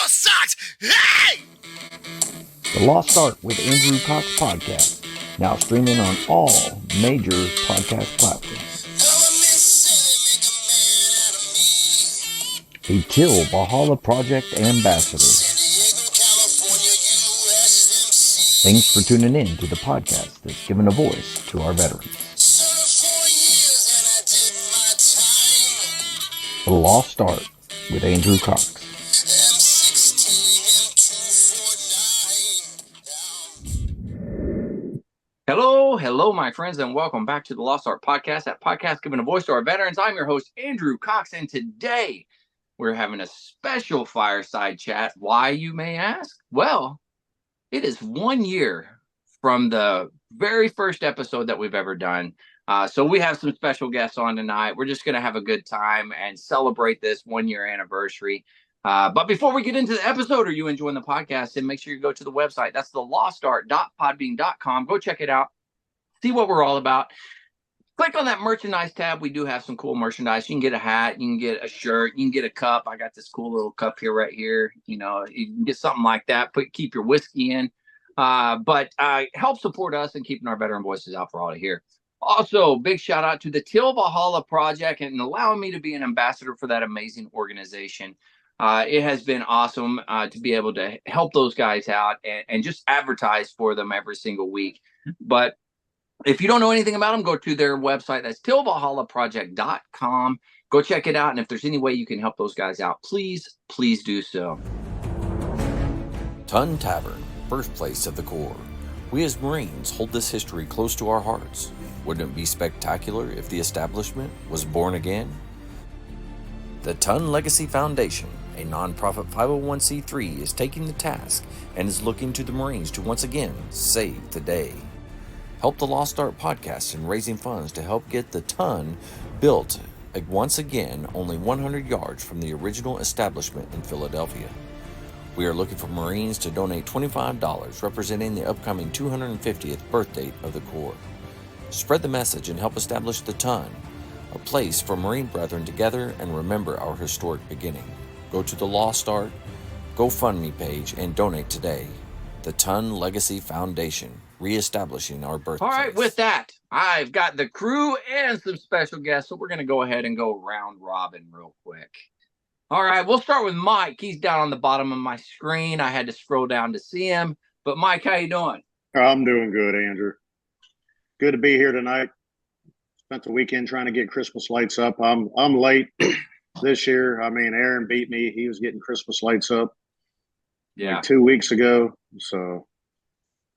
your socks! Hey! The Lost Art with Andrew Cox podcast, now streaming on all major podcast platforms. A Till Valhalla Project ambassador. Thanks for tuning in to the podcast that's given a voice to our veterans. The Lost Art with Andrew Cox. Hello, my friends, and welcome back to the Lost Art Podcast, that podcast giving a voice to our veterans. I'm your host, Andrew Cox, and today we're having a special fireside chat. Why, you may ask? Well, it is 1 year from the very first episode that we've ever done. So we have some special guests on tonight. We're just going to have a good time and celebrate this 1 year anniversary. But before we get into the episode, or you enjoying the podcast, then make sure you go to the website. That's thelostart.podbean.com. Go check it out. See what we're all about. Click on that merchandise tab. We do have some cool merchandise. You can get a hat. You can get a shirt. You can get a cup. I got this cool little cup here right here. You know, you can get something like that. Keep your whiskey in. But help support us in keeping our veteran voices out for all to hear. Also, big shout out to the Till Valhalla Project and allowing me to be an ambassador for that amazing organization. It has been awesome to be able to help those guys out and just advertise for them every single week. But if you don't know anything about them, go to their website. That's tillvalhallaproject.com. Go check it out. And if there's any way you can help those guys out, please do so. Ton Tavern, birthplace of the Corps. We as Marines hold this history close to our hearts. Wouldn't it be spectacular if the establishment was born again? The Ton Legacy Foundation, a nonprofit 501c3, is taking the task and is looking to the Marines to once again save the day. Help the Lost Art podcast in raising funds to help get the Ton built once again only 100 yards from the original establishment in Philadelphia. We are looking for Marines to donate $25 representing the upcoming 250th birthday of the Corps. Spread the message and help establish the Ton, a place for Marine brethren to gather and remember our historic beginning. Go to the Lost Art GoFundMe page and donate today. The Ton Legacy Foundation, reestablishing our birthplace. All right, with that, I've got the crew and some special guests, so we're going to go ahead and go round robin real quick. All right, we'll start with Mike. He's down on the bottom of my screen. I had to scroll down to see him. But Mike, how you doing? I'm doing good, Andrew. Good to be here tonight. Spent the weekend trying to get Christmas lights up. I'm late this year. I mean, Aaron beat me. He was getting Christmas lights up like 2 weeks ago. So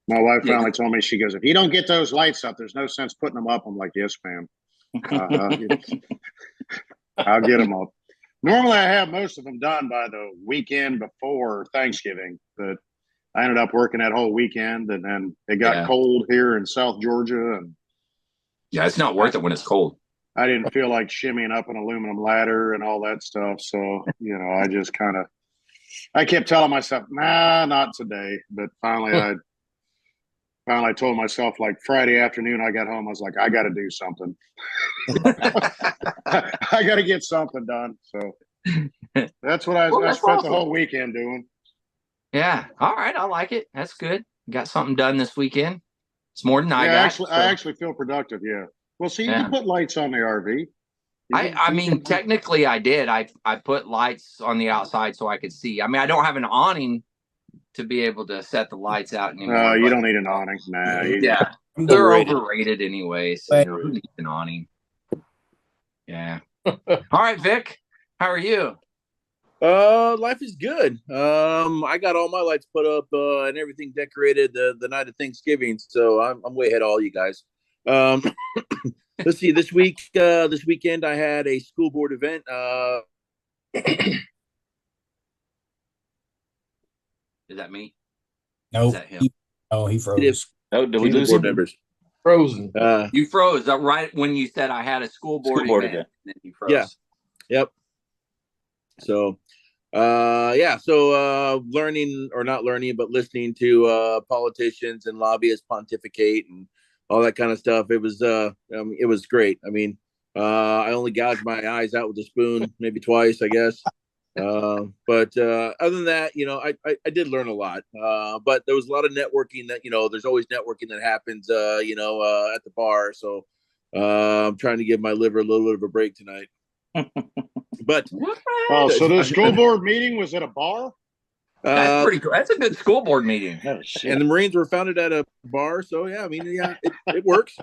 my wife finally told me, she goes, if you don't get those lights up, there's no sense putting them up. I'm like, yes, ma'am. I'll get them up. Normally I have most of them done by the weekend before Thanksgiving, but I ended up working that whole weekend, and then it got cold here in South Georgia. And it's not worth it when it's cold. I didn't feel like shimmying up an aluminum ladder and all that stuff. So, I just I kept telling myself, nah, not today. But finally, I told myself, like Friday afternoon, I got home. I was like, I got to do something. I got to get something done. So that's what I spent the whole weekend doing. Yeah. All right. I like it. That's good. Got something done this weekend. It's more than I got. I actually feel productive. Yeah. Well, see, you can put lights on the RV. I mean, technically I did. I put lights on the outside so I could see. I mean, I don't have an awning to be able to set the lights out anymore. You don't need an awning. Nah. They're overrated anyway. So who needs an awning? Yeah. All right, Vic. How are you? Life is good. I got all my lights put up and everything decorated the night of Thanksgiving. So I'm way ahead of all you guys. Let's see. This weekend I had a school board event. Is that me? No. Is that him? He froze. Oh, did we lose board members? Frozen. You froze right when you said I had a school board event. And then you froze. Yeah. Yep. So, learning or not learning, but listening to politicians and lobbyists pontificate and all that kind of stuff. It was great. I mean, I only gouged my eyes out with a spoon maybe twice, I guess. But other than that, I did learn a lot. But there was a lot of networking that, there's always networking that happens, at the bar. So I'm trying to give my liver a little bit of a break tonight. But oh, so the school board meeting was at a bar? That's pretty cool. That's a good school board meeting. Oh, shit. And the Marines were founded at a bar, so yeah, it works.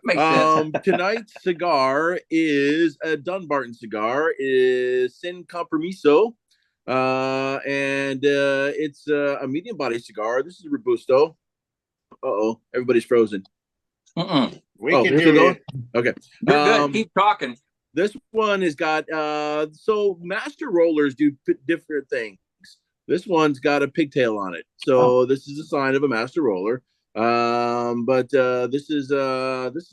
Makes sense. Tonight's cigar is a Dunbarton cigar, is Sin Compromiso, and it's a medium body cigar. This is a Robusto. Uh-oh, everybody's frozen. We can here's hear it you. going. Okay, Good. Keep talking. this one has got so master rollers do different things. This one's got a pigtail on it, so this is a sign of a master roller. But this is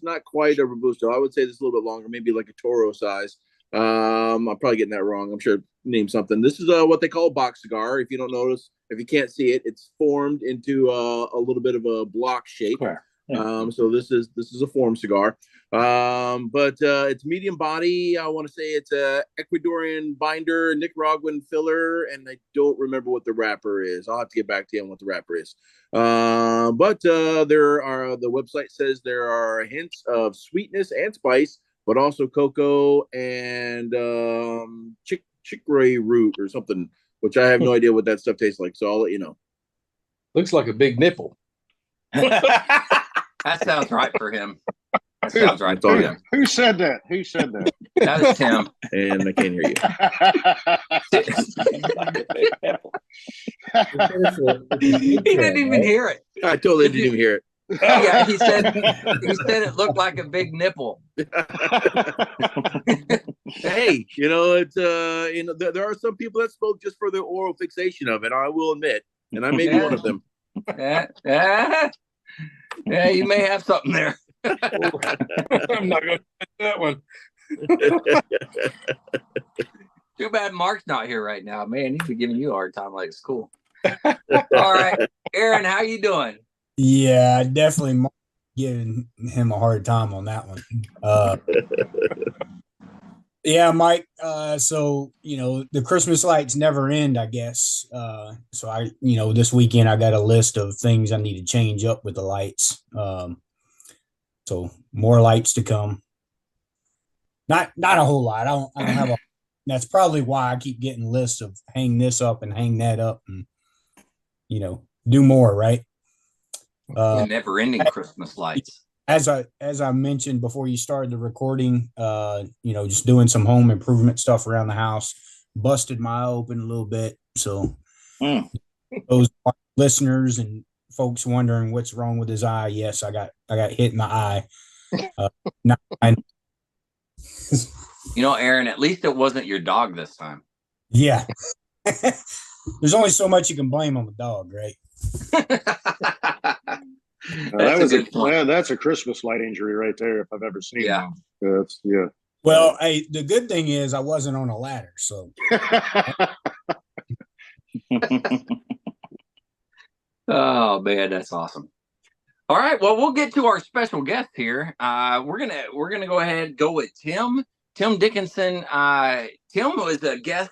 not quite a Robusto. I would say this is a little bit longer, maybe like a Toro size. I'm probably getting that wrong. I'm sure name something. This is what they call a box cigar. If you don't notice, if you can't see it, it's formed into a little bit of a block shape. Square. Yeah. So this is a form cigar. But it's medium body. I want to say it's a Ecuadorian binder, Nicaraguan filler, and I don't remember what the wrapper is. I'll have to get back to you on what the wrapper is. But the website says there are hints of sweetness and spice, but also cocoa and chicory root or something, which I have no idea what that stuff tastes like. So I'll let you know. Looks like a big nipple. That sounds right for him. That sounds right for him. Who said that? Who said that? That is Tim. And I can't hear you. He didn't even hear it. I totally didn't even hear it. Yeah, he said it looked like a big nipple. Hey, it's there are some people that spoke just for the oral fixation of it. I will admit, and I may be one of them. Yeah, you may have something there. I'm not going to that one. Too bad Mark's not here right now. Man, he'd be giving you a hard time like it's cool. All right. Aaron, how you doing? Yeah, definitely Mark giving him a hard time on that one. Yeah, Mike. So, the Christmas lights never end, I guess. So this weekend I got a list of things I need to change up with the lights. So more lights to come. Not a whole lot. I don't have a. That's probably why I keep getting lists of hang this up and hang that up and do more, right? The never-ending Christmas lights. As I mentioned before you started the recording, just doing some home improvement stuff around the house, busted my eye open a little bit. So those listeners and folks wondering what's wrong with his eye, yes, I got hit in the eye. Aaron, at least it wasn't your dog this time. Yeah. There's only so much you can blame on the dog, right? That's a Christmas light injury right there, if I've ever seen one. Yeah. Well, hey, the good thing is I wasn't on a ladder, so. Oh man, that's awesome. All right, well, we'll get to our special guest here. We're gonna go ahead and go with Tim Dickinson. Tim was a guest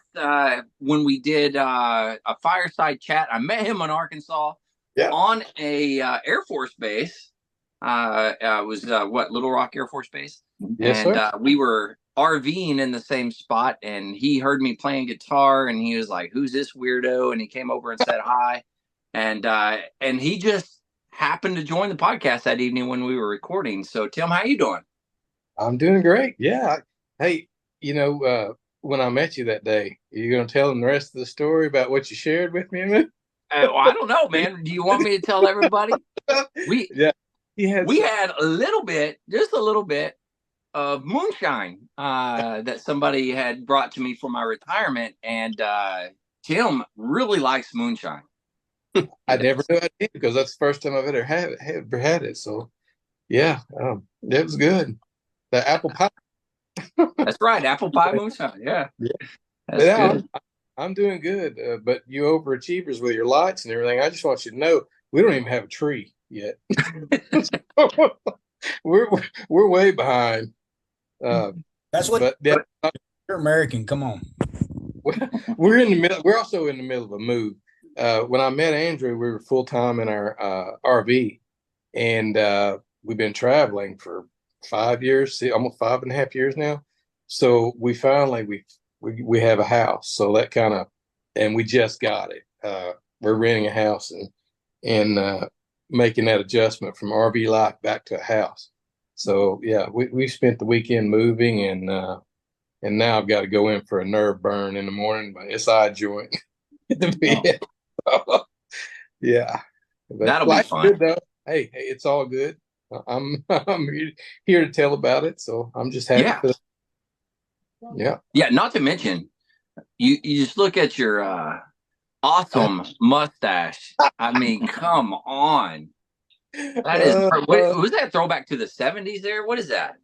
when we did a fireside chat. I met him in Arkansas on a Air Force base. It was Little Rock Air Force Base. Yes, and sir. We were RVing in the same spot, and he heard me playing guitar, and he was like, "Who's this weirdo?" And he came over and said hi, and he just happened to join the podcast that evening when we were recording. So, Tim, how you doing? I'm doing great. Yeah. Hey, when I met you that day, you're going to tell them the rest of the story about what you shared with me? I don't know, man. Do you want me to tell everybody? We had a little bit, just a little bit of moonshine that somebody had brought to me for my retirement, and Tim really likes moonshine. I never knew I did, because that's the first time I've ever had it. So, yeah, it was good. The apple pie. That's right, apple pie moonshine. Yeah, that's good. I'm doing good, but you overachievers with your lights and everything. I just want you to know we don't even have a tree yet. we're way behind. That's what you're American. Come on. we're in the middle. We're also in the middle of a move. When I met Andrew, we were full time in our RV, and we've been traveling for 5 years, almost 5.5 years now. So we finally we have a house. So that kind of, and we just got it. We're renting a house and making that adjustment from RV life back to a house. So yeah, we spent the weekend moving, and now I've got to go in for a nerve burn in the morning, my SI joint. Yeah, but That'll be fun. Good, though. Hey, it's all good. I'm here to tell about it, so I'm just happy. Yeah. Not to mention, you just look at your awesome mustache. I mean, come on. That is was that throwback to the 70s there? What is that?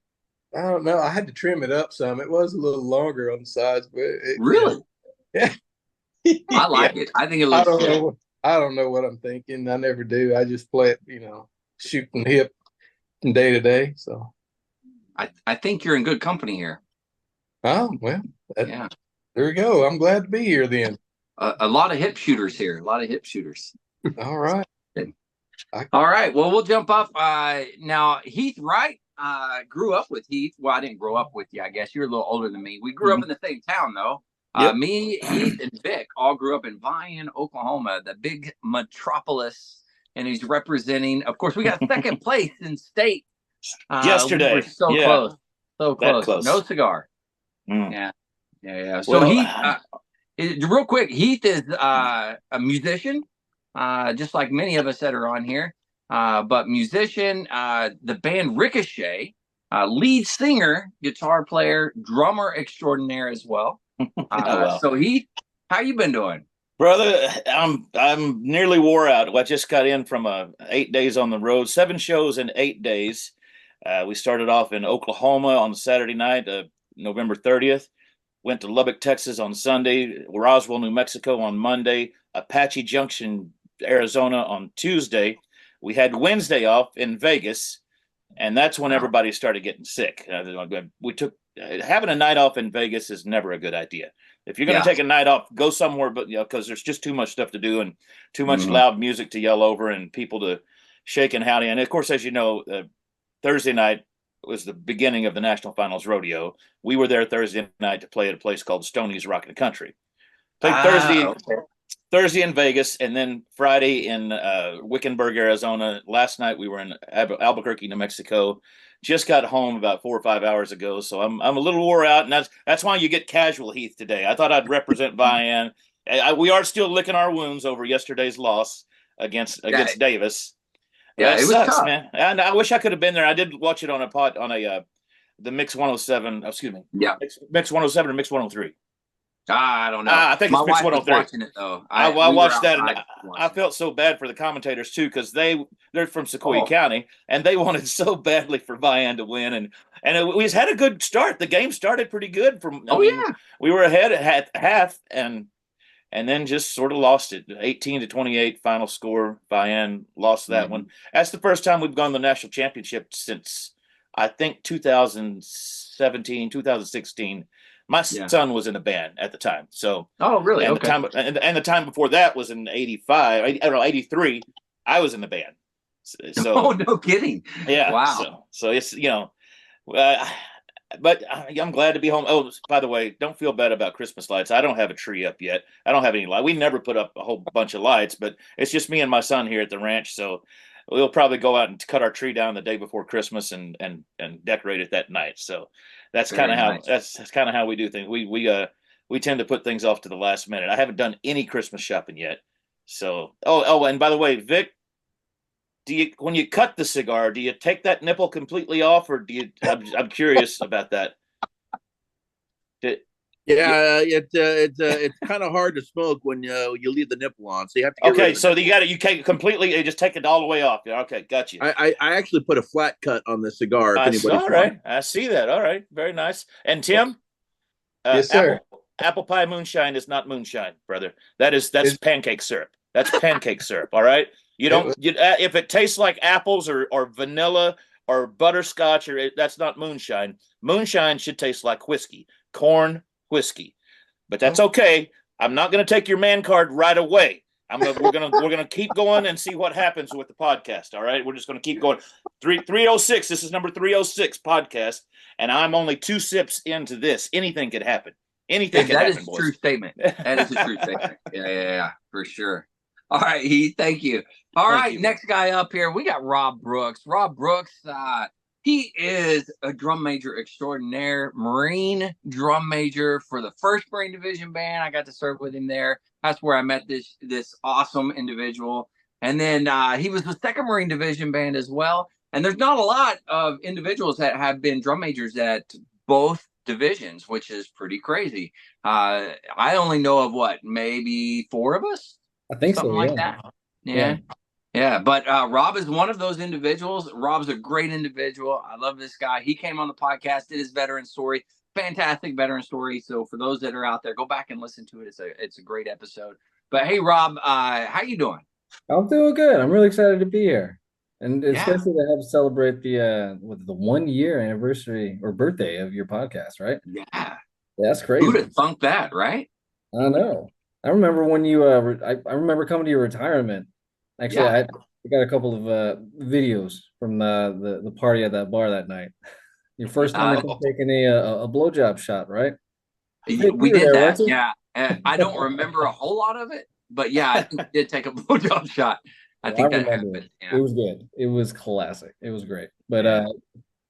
I don't know. I had to trim it up some. It was a little longer on the sides, but really? Yeah. I like it. I think it looks cool. I don't know what I'm thinking. I never do. I just play it, shoot from the hip from day to day. So I think you're in good company here. Oh, well, there we go. I'm glad to be here then. A lot of hip shooters here. A lot of hip shooters. All right. All right. Well, we'll jump up. Now, Heath Wright grew up with Heath. Well, I didn't grow up with you, I guess. You're a little older than me. We grew up in the same town, though. Me, Heath, and Vic all grew up in Vian, Oklahoma, the big metropolis. And he's representing, of course, we got second place in state. Yesterday. We were so close. So close. No cigar. Mm. Yeah. So Heath, real quick, Heath is a musician, just like many of us that are on here. But musician, the band Ricochet, lead singer, guitar player, drummer extraordinaire as well. So Heath, how you been doing? Brother, I'm nearly wore out. I just got in from 8 days on the road, 7 shows in 8 days. We started off in Oklahoma on Saturday night, November 30th. Went to Lubbock, Texas on Sunday, Roswell, New Mexico on Monday, Apache Junction, Arizona on Tuesday. We had Wednesday off in Vegas, and that's when everybody started getting sick. We took having a night off in Vegas is never a good idea. If you're going to take a night off, go somewhere, but because there's just too much stuff to do and too much loud music to yell over and people to shake and howdy. And of course, as you know, Thursday night was the beginning of the National Finals Rodeo. We were there Thursday night to play at a place called Stoney's Rockin' Country. Played Thursday in Vegas, and then Friday in Wickenburg, Arizona. Last night we were in Albuquerque, New Mexico. Just got home about 4 or 5 hours ago, so I'm a little wore out, and that's why you get casual Heath today. I thought I'd represent Vian. We are still licking our wounds over yesterday's loss against Davis. Yeah, it was sucks, tough, man. And I wish I could have been there. I did watch it on the Mix 107. Excuse me. Yeah, Mix 107 or Mix 103. I don't know. I think it's Mix 103. Watching it though. I watched that, and I felt so bad for the commentators too, because they're from Sequoia County, and they wanted so badly for Vian to win, and we had a good start. The game started pretty good. We were ahead at half, and then just sort of lost it. 18-28 final score. Vian lost that one. That's the first time we've gone to the national championship since I think 2017, 2016. My son was in a band at the time. So really? And the time before that was in 83. I was in the band. So no kidding. Yeah. Wow. So it's but I'm glad to be home. Oh, by the way, don't feel bad about Christmas lights. I don't have a tree up yet. I don't have any light. We never put up a whole bunch of lights, but it's just me and my son here at the ranch. So we'll probably go out and cut our tree down the day before Christmas and decorate it that night. So that's kind of how that's kind of how we do things. We tend to put things off to the last minute. I haven't done any Christmas shopping yet. So and by the way, Vic, when you cut the cigar, do you take that nipple completely off, or do you? I'm curious about that. It's kind of hard to smoke when you leave the nipple on, so you have to. Okay, so you can't completely. You just take it all the way off. Okay, got you. I actually put a flat cut on the cigar. All right, I see that. All right, very nice. And Tim, yes, sir. Apple pie moonshine is not moonshine, brother. That's pancake syrup. That's pancake syrup. All right. You don't. If it tastes like apples or vanilla or butterscotch, that's not moonshine. Moonshine should taste like whiskey, corn whiskey. but that's okay. I'm not going to take your man card right away. We're gonna keep going and see what happens with the podcast. All right, we're just gonna keep going. 306. This is number 306 podcast, and I'm only 2 sips into this. Anything could happen. Anything could happen. That is a true statement. That is a true statement. Yeah, for sure. All right, Heath. Thank you. All right, next guy up here, we got Rob Brooks. Rob Brooks. He is a drum major extraordinaire, Marine drum major for the 1st Marine Division Band. I got to serve with him there. That's where I met this awesome individual. And then he was with 2nd Marine Division Band as well. And there's not a lot of individuals that have been drum majors at both divisions, which is pretty crazy. I only know of maybe 4 of us? I think something so, like that. Yeah. But Rob is one of those individuals. Rob's a great individual. I love this guy. He came on the podcast, did his veteran story. Fantastic veteran story. So for those that are out there, go back and listen to it. It's a great episode. But hey, Rob, how you doing? I'm doing good. I'm really excited to be here, and especially to have celebrate the 1-year anniversary or birthday of your podcast, right? Yeah, that's crazy. Who'd have thunk that, right? I know. I remember when you I remember coming to your retirement. Actually, I got a couple of videos from the party at that bar that night. Your first time taking a blowjob shot, right? We did that, yeah. I don't remember a whole lot of it, but yeah, I think we did take a blowjob shot. I think that happened. Yeah. It was good. It was classic. It was great. But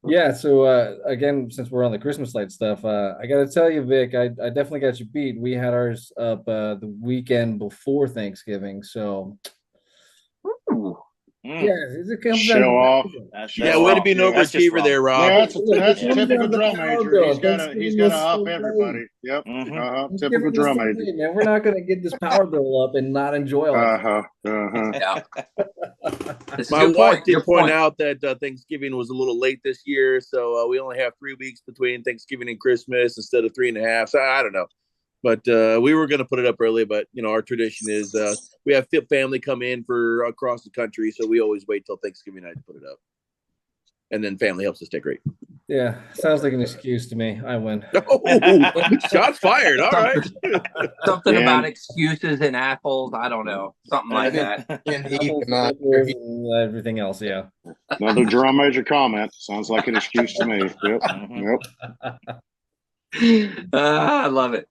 yeah, so again, since we're on the Christmas light stuff, I got to tell you, Vic, I definitely got you beat. We had ours up the weekend before Thanksgiving, so yeah, it comes show off. Way to be an overachiever there, Rob. Yeah, that's a typical drum major. He's got to up everybody. Yep. Typical drum major. Man, we're not going to get this power bill up and not enjoy all Yeah. My wife did point out that Thanksgiving was a little late this year, so we only have 3 weeks between Thanksgiving and Christmas instead of 3.5. So I don't know. But we were going to put it up early, but our tradition is we have family come in for across the country, so we always wait till Thanksgiving night to put it up, and then family helps us decorate. Yeah, sounds like an excuse to me. I win. Shots fired! All right. Something about excuses and apples. I don't know, something like that. And everything else. Yeah. Another drum major comment. Sounds like an excuse to me. Yep. I love it.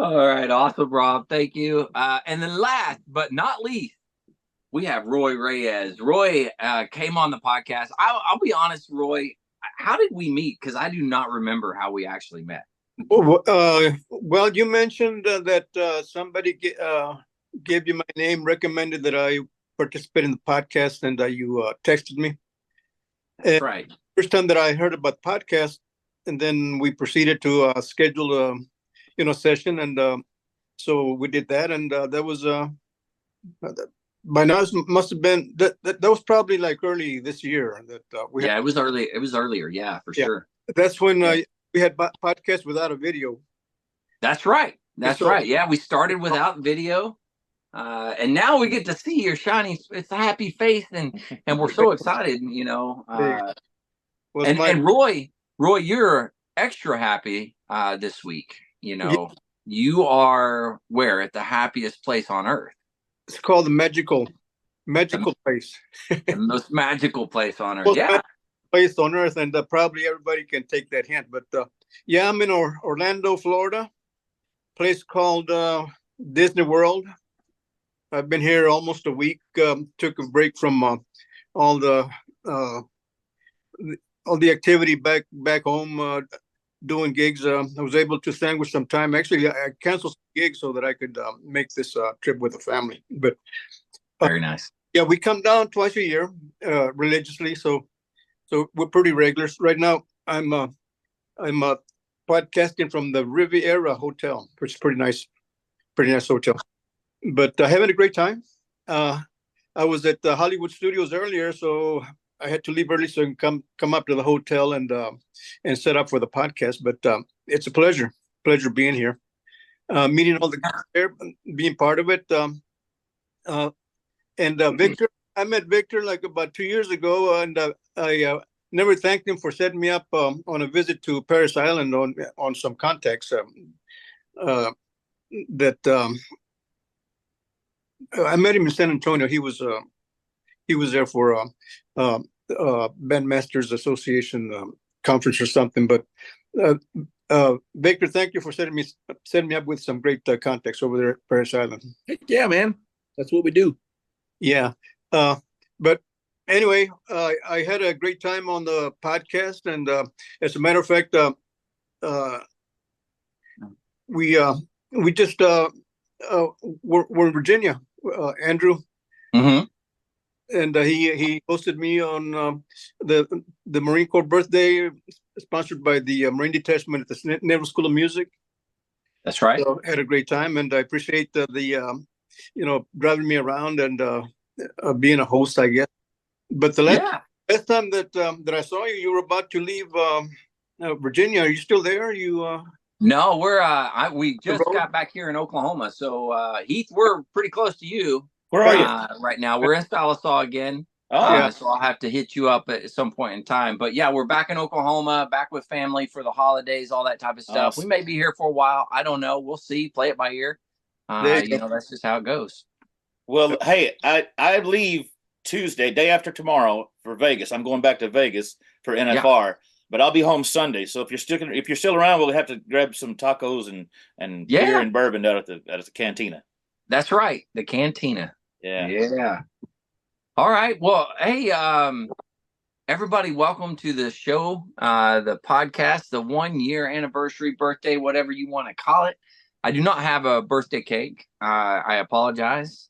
All right, awesome, Rob. Thank you. And then last but not least, we have Roy Reyes. Roy came on the podcast. I'll be honest, Roy. How did we meet? Because I do not remember how we actually met. Well, you mentioned that somebody gave you my name, recommended that I participate in the podcast, and you texted me. That's right. First time that I heard about the podcast, and then we proceeded to schedule a session, and so we did that, and that was by now it must have been that was probably like early this year that it was early. It was earlier, yeah, for sure. That's when we had podcasts without a video. That's right. That's right. Yeah, we started without video, and now we get to see your shiny, it's a happy face, and we're so excited, and Roy, you're extra happy this week. You are where? At the happiest place on earth. It's called the magical place. The most magical place on earth. Most yeah. Place on earth, and probably everybody can take that hint. But I'm in Orlando, Florida. Place called Disney World. I've been here almost a week. Took a break from all the activity back home. Doing gigs, I was able to sandwich some time. Actually, I canceled some gigs so that I could make this trip with the family. But very nice. Yeah, we come down twice a year religiously, so we're pretty regulars. Right now, I'm podcasting from the Riviera Hotel, which is pretty nice hotel. But having a great time. I was at the Hollywood Studios earlier, so I had to leave early so I can come up to the hotel and set up for the podcast. But it's a pleasure being here, meeting all the guys there, being part of it. And Victor, I met Victor like about 2 years ago, and I never thanked him for setting me up on a visit to Paris Island on some contacts. that I met him in San Antonio. He was there for Bandmasters Association conference or something. But Victor, thank you for setting me up with some great contacts over there at Paris Island. Heck yeah, man. That's what we do. Yeah. But anyway, I had a great time on the podcast, and as a matter of fact, we just we're in Virginia, Andrew, and he hosted me on the Marine Corps birthday, sponsored by the Marine Detachment at the Naval School of Music. That's right. So I had a great time, and I appreciate the driving me around and being a host, I guess. But the last time that I saw you, you were about to leave Virginia. Are you still there? No, we just got back here in Oklahoma. So Heath, we're pretty close to you. Where are you right now? We're in Stanislaus again. So I'll have to hit you up at some point in time. But yeah, we're back in Oklahoma, back with family for the holidays, all that type of stuff. Awesome. We may be here for a while. I don't know. We'll see. Play it by ear. That's just how it goes. Well, hey, I leave Tuesday, day after tomorrow, for Vegas. I'm going back to Vegas for NFR, but I'll be home Sunday. So if you're still around, we'll have to grab some tacos and beer and bourbon out at the cantina. That's right, the cantina. Yeah. All right. Well, hey, everybody, welcome to the show, the podcast, the 1 year anniversary, birthday, whatever you want to call it. I do not have a birthday cake. I apologize,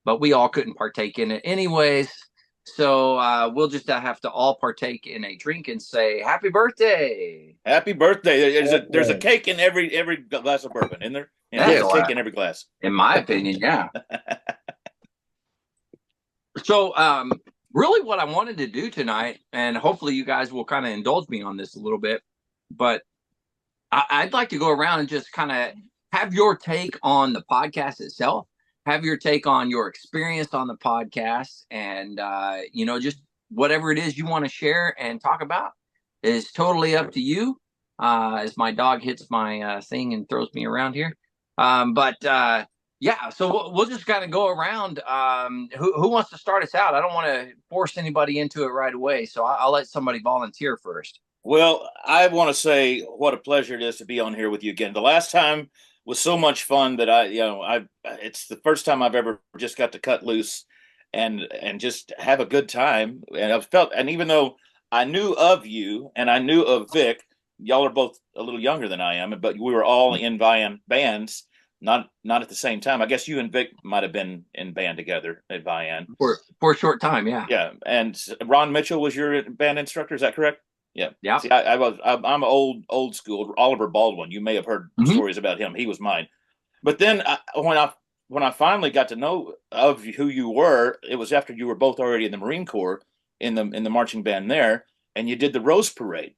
but we all couldn't partake in it anyways. So we'll just have to all partake in a drink and say happy birthday. Happy birthday. There's a cake in every glass of bourbon, isn't there? There's a cake in every glass. In my opinion, yeah. So really what I wanted to do tonight, and hopefully you guys will kind of indulge me on this a little bit, but I'd like to go around and just kind of have your take on the podcast itself, have your take on your experience on the podcast, and just whatever it is you want to share and talk about is totally up to you. As my dog hits my thing and throws me around here. So we'll just kind of go around. Who wants to start us out? I don't want to force anybody into it right away, so I'll let somebody volunteer first. Well, I want to say what a pleasure it is to be on here with you again. The last time was so much fun that it's the first time I've ever just got to cut loose and just have a good time. And even though I knew of you and I knew of Vic, y'all are both a little younger than I am, but we were all in bands, not at the same time. I guess you and Vic might have been in band together at Vian for a short time. Yeah. Yeah. And Ron Mitchell was your band instructor. Is that correct? Yeah. Yeah. See, I'm old school. Oliver Baldwin. You may have heard stories about him. He was mine. But then when I finally got to know of who you were, it was after you were both already in the Marine Corps in the marching band there, and you did the Rose Parade.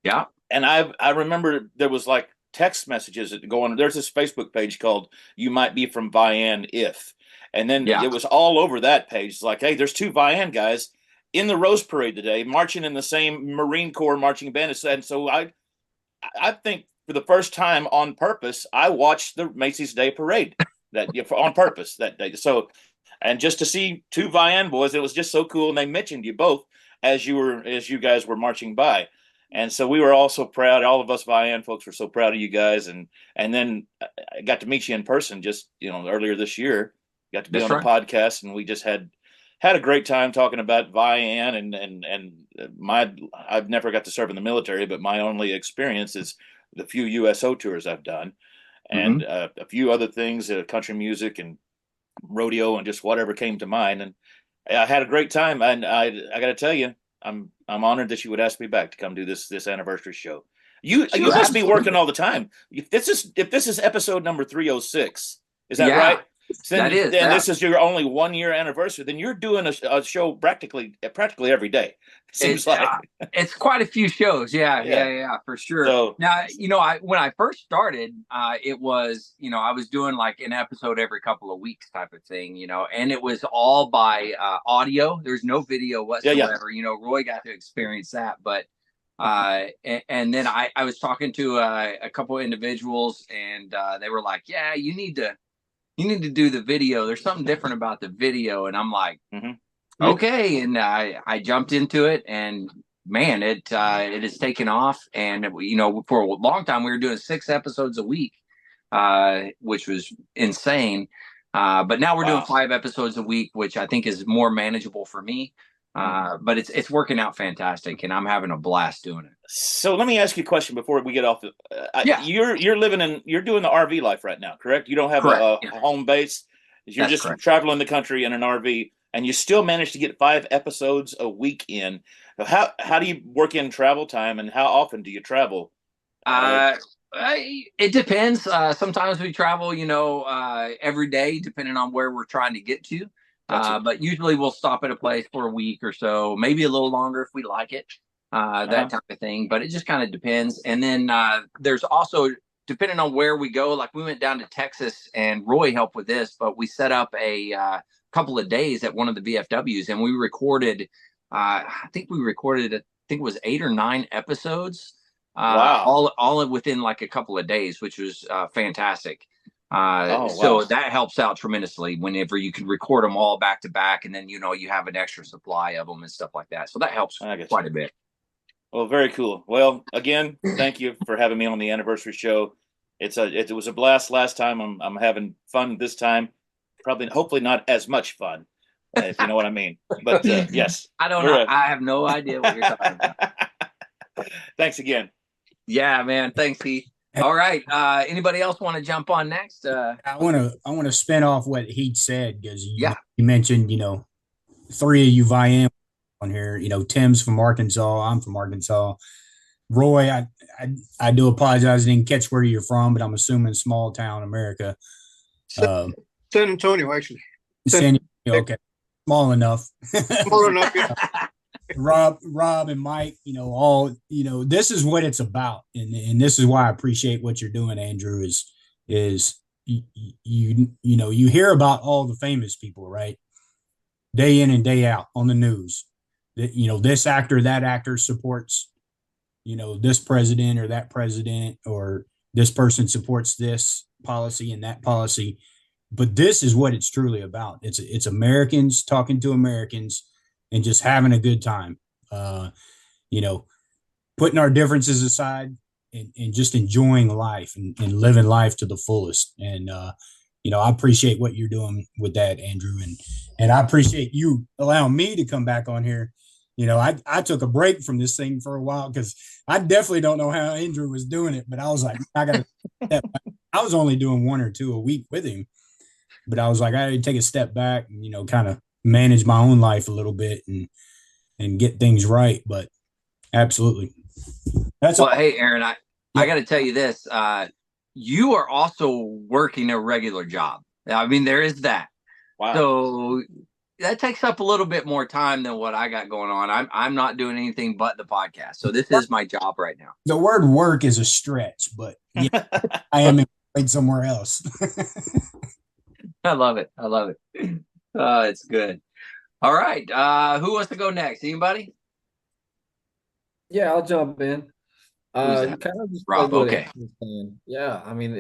Yeah. And I remember there was like text messages that go on. There's this Facebook page called "You Might Be from Vian If," and then it was all over that page. It's like, hey, there's two Vian guys in the Rose Parade today, marching in the same Marine Corps marching band. And so I think for the first time on purpose, I watched the Macy's Day Parade on purpose that day. So, and just to see two Vian boys, it was just so cool. And they mentioned you both as you guys were marching by. And so we were all so proud. All of us Vian folks were so proud of you guys. And then I got to meet you in person just, earlier this year. Got to be on the podcast, and we just had a great time talking about Vian and I've never got to serve in the military, but my only experience is the few USO tours I've done and a few other things, country music and rodeo and just whatever came to mind. And I had a great time. And I got to tell you, I'm honored that you would ask me back to come do this anniversary show. You must be working all the time. If this is episode number 306, is that right? That is. And this is your only 1 year anniversrsary. Then you're doing a show practically every day. It seems like it's quite a few shows. Yeah, for sure. So, now, when I first started, it was, I was doing like an episode every couple of weeks type of thing, and it was all by audio. There's no video whatsoever. Roy got to experience that, but And then I was talking to a couple of individuals, and they were like, "Yeah, you need to do the video. There's something different about the video." And I'm like, okay. And I jumped into it, and man, it has taken off. And for a long time we were doing 6 episodes a week, which was insane. But now we're doing 5 episodes a week, which I think is more manageable for me. But it's working out fantastic, and I'm having a blast doing it. So let me ask you a question before we get off. Yeah. You're doing the RV life right now, correct? You don't have a home base. You're That's just correct. traveling the country in an RV, and you still manage to get 5 episodes a week in. How do you work in travel time, and how often do you travel? It depends. Sometimes we travel, every day, depending on where we're trying to get to. Gotcha. But usually we'll stop at a place for a week or so, maybe a little longer if we like it, that type of thing. But it just kind of depends. And then there's also, depending on where we go, like we went down to Texas, and Roy helped with this, but we set up a couple of days at one of the VFWs, and we recorded, I think it was 8 or 9 episodes. Wow. All within like a couple of days, which was fantastic. Wow. So that helps out tremendously whenever you can record them all back to back, and then you have an extra supply of them and stuff like that. So that helps quite a bit. Well, very cool. Well, again, thank you for having me on the anniversary show. It was a blast last time. I'm having fun this time. Hopefully not as much fun, if you know what I mean. But yes, I don't know. I have no idea what you're talking about. Thanks again. Yeah, man. Thanks, Heath. All right. Anybody else want to jump on next? I want to spin off what Heath said, because you mentioned 3 of you vying on here. Tim's from Arkansas. I'm from Arkansas. Roy, I do apologize. I didn't catch where you're from, but I'm assuming small town America. San Antonio, actually. San Antonio, okay, small enough. Small enough. Yeah. Rob and Mike, this is what it's about, and this is why I appreciate what you're doing, Andrew. Is you hear about all the famous people, right? Day in and day out on the news. That this actor, that actor supports, this president or that president, or this person supports this policy and that policy. But this is what it's truly about. It's Americans talking to Americans and just having a good time, putting our differences aside and just enjoying life and living life to the fullest. And, I appreciate what you're doing with that, Andrew. And I appreciate you allowing me to come back on here. I took a break from this thing for a while, because I definitely don't know how Andrew was doing it, but I was like, I was only doing 1 or 2 a week with him, but I was like, I had to take a step back and, kind of manage my own life a little bit and get things right. But absolutely. Hey, Aaron, I got to tell you this. You are also working a regular job. I mean, there is that. Wow. So that takes up a little bit more time than what I got going on. I'm not doing anything but the podcast. So this is my job right now. The word work is a stretch, but yeah, I am employed somewhere else. I love it. It's good. All right. Who wants to go next? Anybody? Yeah, I'll jump in. Kind of just Rob. Okay. Yeah, I mean,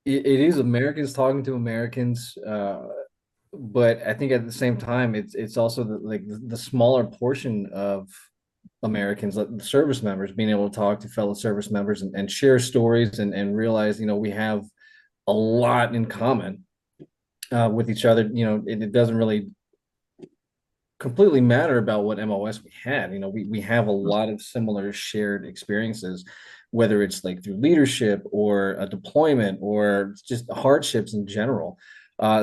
it is Americans talking to Americans, but I think at the same time, it's also the smaller portion of Americans, like the service members, being able to talk to fellow service members and share stories and realize, we have a lot in common with each other. It doesn't really completely matter about what MOS we had. We have a lot of similar shared experiences, whether it's like through leadership or a deployment or just hardships in general.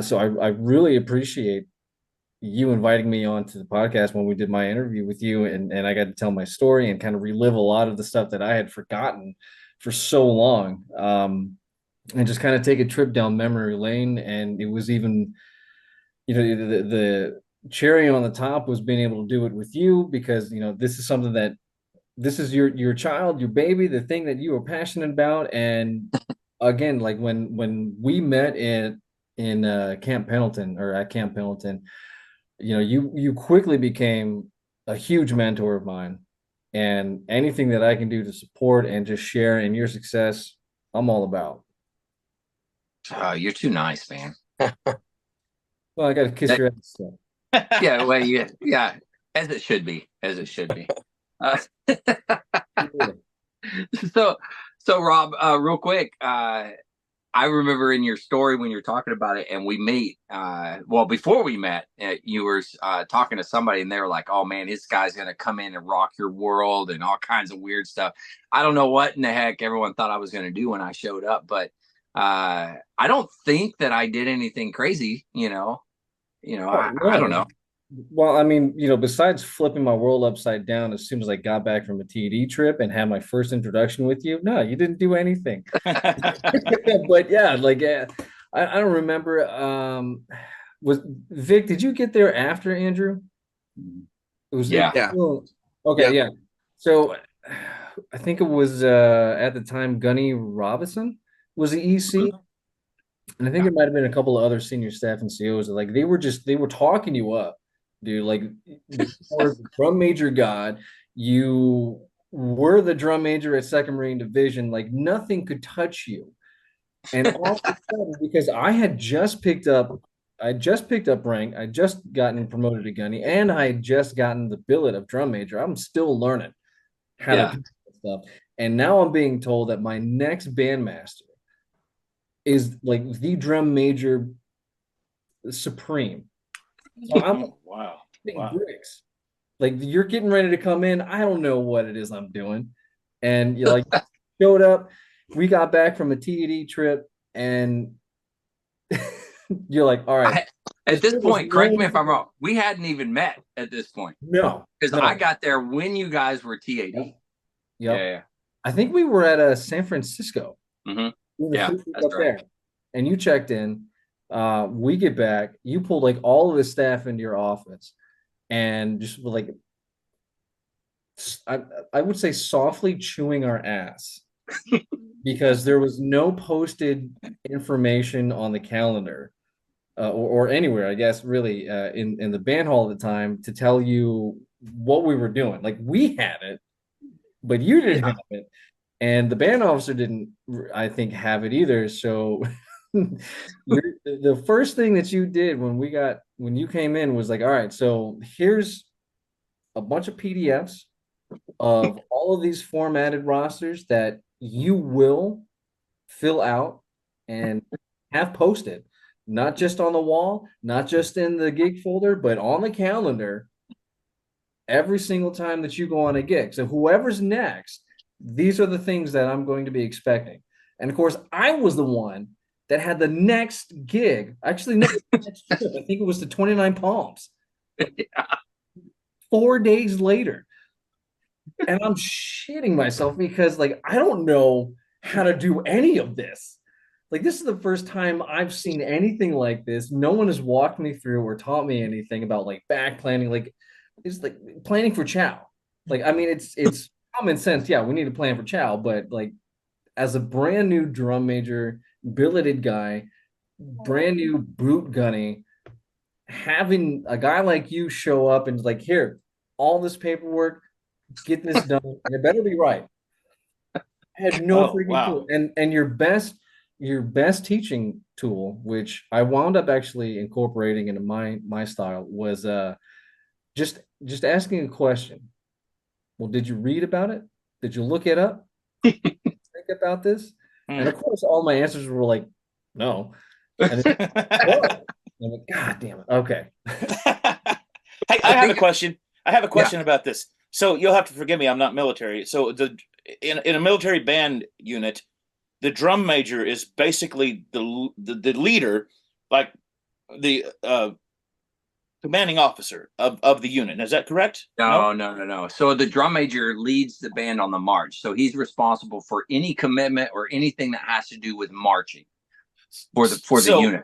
So I really appreciate you inviting me onto the podcast when we did my interview with you, and I got to tell my story and kind of relive a lot of the stuff that I had forgotten for so long, and just kind of take a trip down memory lane. And it was even, the cherry on the top was being able to do it with you, because this is something that this is your child, your baby, the thing that you were passionate about. And again, like when we met in Camp Pendleton, or at Camp Pendleton, you quickly became a huge mentor of mine, and anything that I can do to support and just share in your success, I'm all about. You're too nice, man. Well, I got to kiss your ass. So. Yeah, well, yeah, as it should be, as it should be. So Rob, real quick, I remember in your story when you're talking about it, and we meet. Well, before we met, you were talking to somebody, and they were like, "Oh man, this guy's gonna come in and rock your world," and all kinds of weird stuff. I don't know what in the heck everyone thought I was gonna do when I showed up, but I don't think that I did anything crazy. I don't know. Well, I mean, besides flipping my world upside down as soon as I got back from a TED trip and had my first introduction with you, no, you didn't do anything. But yeah, I don't remember. Was Vic? Did you get there after Andrew? It was Yeah. Okay, yeah. So I think it was at the time Gunny Robinson was the EC. And I think it might have been a couple of other senior staff and COs. Like they were talking you up, dude. Like for drum major god, you were the drum major at Second Marine Division. Like nothing could touch you. And all of a sudden, because I just picked up rank, I just gotten promoted to gunny, and I had just gotten the billet of drum major. I'm still learning how to do stuff. And now I'm being told that my next bandmaster is like the drum major supreme. So I'm wow. Bricks. Like you're getting ready to come in. I don't know what it is I'm doing. And you're like showed up. We got back from a TED trip, and you're like, all right. At this point, correct me if I'm wrong. We hadn't even met at this point. No. Because I got there when you guys were TAD. Yep. Yeah. I think we were at San Francisco. Mm-hmm. Yeah, that's up there, and you checked in. We get back. You pulled like all of the staff into your office, and just like I would say softly chewing our ass because there was no posted information on the calendar or anywhere, I guess, really in the band hall at the time to tell you what we were doing. Like we had it, but you didn't have it. And the band officer didn't, I think, have it either. So the first thing that you did when you came in was like, all right, so here's a bunch of PDFs of all of these formatted rosters that you will fill out and have posted, not just on the wall, not just in the gig folder, but on the calendar every single time that you go on a gig. So whoever's next, these are the things that I'm going to be expecting. And of course, I was the one that had the next gig. Actually, no, next trip. I think it was to 29 Palms. 4 days later. And I'm shitting myself because like I don't know how to do any of this. Like this is the first time I've seen anything like this. No one has walked me through or taught me anything about like back planning. Like it's like planning for chow. Like I mean it's common sense. Yeah, we need to plan for chow, but like as a brand new drum major, billeted guy, brand new boot gunny, having a guy like you show up and like, here, all this paperwork, get this done, and it better be right. I had no freaking clue. And your best teaching tool, which I wound up actually incorporating into my style, was just asking a question. Well, did you read about it? Did you look it up? Think about this? And of course, all my answers were like, no. And I'm like, God damn it. Okay. Hey, I have a question. About this. So you'll have to forgive me. I'm not military. So in a military band unit, the drum major is basically the leader, like the commanding officer of the unit. Is that correct? No. So the drum major leads the band on the march. So he's responsible for any commitment or anything that has to do with marching for the unit.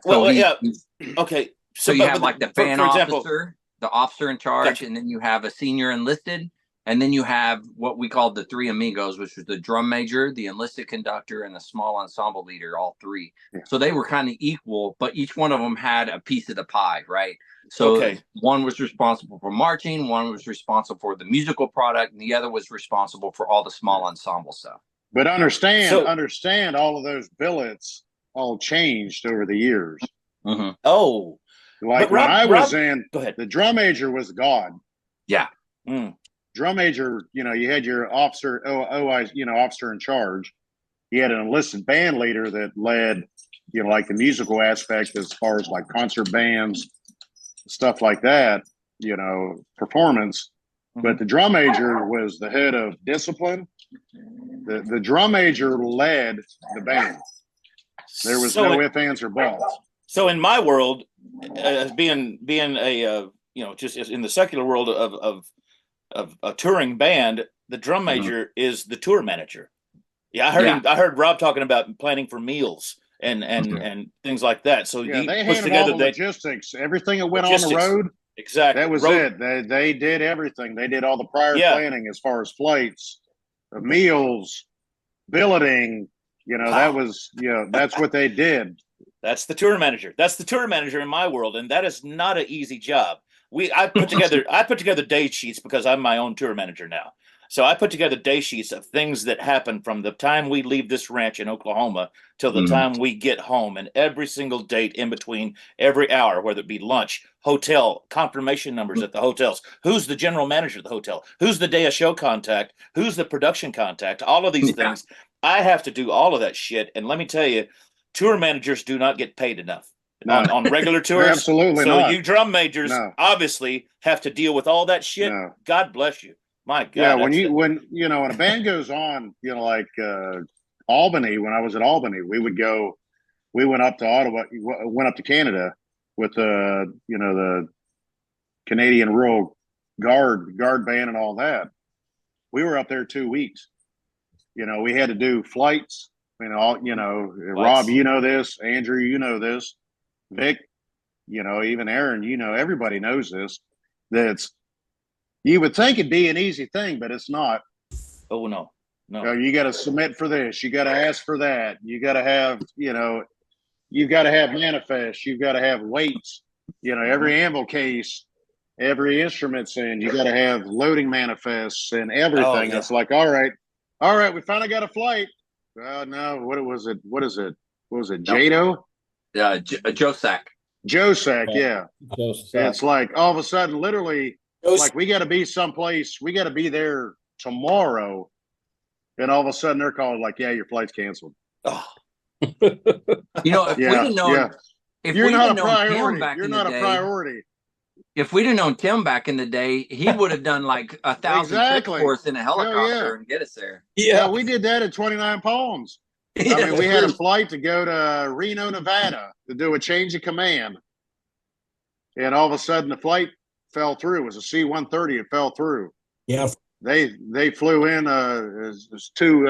Okay. So you have like the band officer, the officer in charge, and then you have a senior enlisted, And then you have what we called the three amigos, which was the drum major, the enlisted conductor, and the small ensemble leader, all three. Yeah. So they were kind of equal, but each one of them had a piece of the pie, right? So one was responsible for marching, one was responsible for the musical product, and the other was responsible for all the small ensemble stuff. But understand all of those billets all changed over the years. Mm-hmm. Oh. Like when I was in, the drum major was God. Yeah. Drum major, you had your officer, officer in charge. You had an enlisted band leader that led, like the musical aspect as far as like concert bands, stuff like that, performance. But the drum major was the head of discipline. The drum major led the band. There was no ifs, ands, or buts. So in my world, being a just in the secular world of a touring band, the drum major is the tour manager. Yeah, I heard Rob talking about planning for meals and things like that. So they handled all the logistics, everything that went on the road. Exactly, that was it. They did everything. They did all the prior planning as far as flights, meals, billeting. That was that's what they did. That's the tour manager. That's the tour manager in my world, and that is not an easy job. I put together day sheets because I'm my own tour manager now. So I put together day sheets of things that happen from the time we leave this ranch in Oklahoma till the time we get home, and every single date in between, every hour, whether it be lunch, hotel, confirmation numbers at the hotels, who's the general manager of the hotel, who's the day of show contact, who's the production contact, all of these things. I have to do all of that shit. And let me tell you, tour managers do not get paid enough on regular tours. Absolutely so not. You drum majors obviously have to deal with all that shit. God bless you. My God. Yeah, when a band goes on, like Albany, when I was at Albany, we went up to Ottawa, went up to Canada with the Canadian Rural Guard band and all that. We were up there 2 weeks. We had to do flights. Rob, this, Andrew, this, Vic, even Aaron, everybody knows this. You would think it'd be an easy thing, but it's not. Oh, no. You got to submit for this. You got to ask for that. You got to have, you've got to have manifests. You've got to have weights. Every anvil case, every instrument's in. You got to have loading manifests and everything. Oh, yeah. It's like, all right, we finally got a flight. No, what was it? What is it? What was it? Jado? Yeah, Josac. Josac, yeah. It's like all of a sudden, literally, like we got to be someplace. We got to be there tomorrow, and all of a sudden they're calling like, "Yeah, your flight's canceled." Oh. If we didn't know, if you're we not didn't a priority. You're not a priority. If we'd have known Tim back in the day, he would have done like 1,000 trips for us in a helicopter and get us there. Yeah, we did that at 29 Palms. I mean, we had a flight to go to Reno, Nevada to do a change of command, and all of a sudden the flight fell through. It was a C-130. It fell through. Yeah. They flew in it two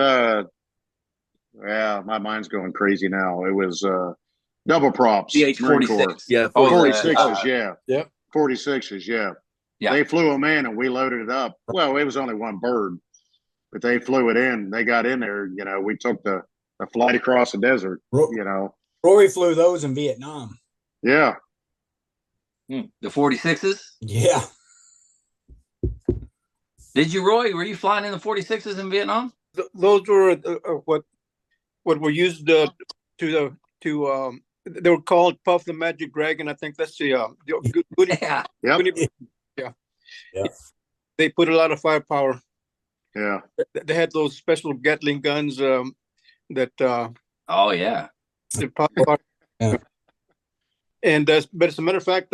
my mind's going crazy now. It was double props. CH-46. Yeah. 46s, Yep. 46s, yeah. They flew them in and we loaded it up. Well, it was only one bird, but they flew it in. They got in there, we took the flight across the desert, Roy flew those in Vietnam. Yeah. The 46s? Yeah. Did you, Roy? Were you flying in the 46s in Vietnam? Those were what were used to they were called Puff the Magic Dragon. I think that's the good. Yeah. They put a lot of firepower. Yeah. They had those special Gatling guns that. Oh yeah. Yeah. And but as a matter of fact,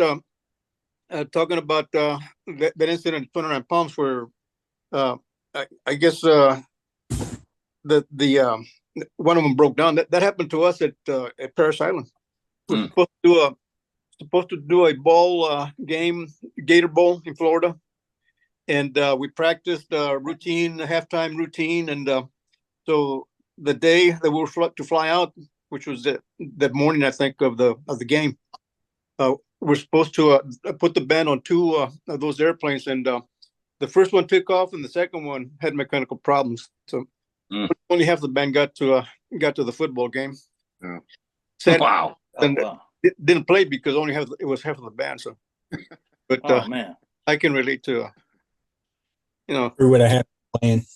talking about that incident at 29 Palms, where I guess the one of them broke down. That happened to us at Paris Island. We're supposed to do a ball game, Gator Bowl in Florida, and we practiced halftime routine, and so the day that we were to fly out, which was that morning, I think, of the game. We're supposed to put the band on two of those airplanes, and the first one took off, and the second one had mechanical problems. So only half the band got to the football game. Yeah. Wow. And wow. didn't play because only it was half of the band. So, but Oh man. I can relate to Who would I have playing?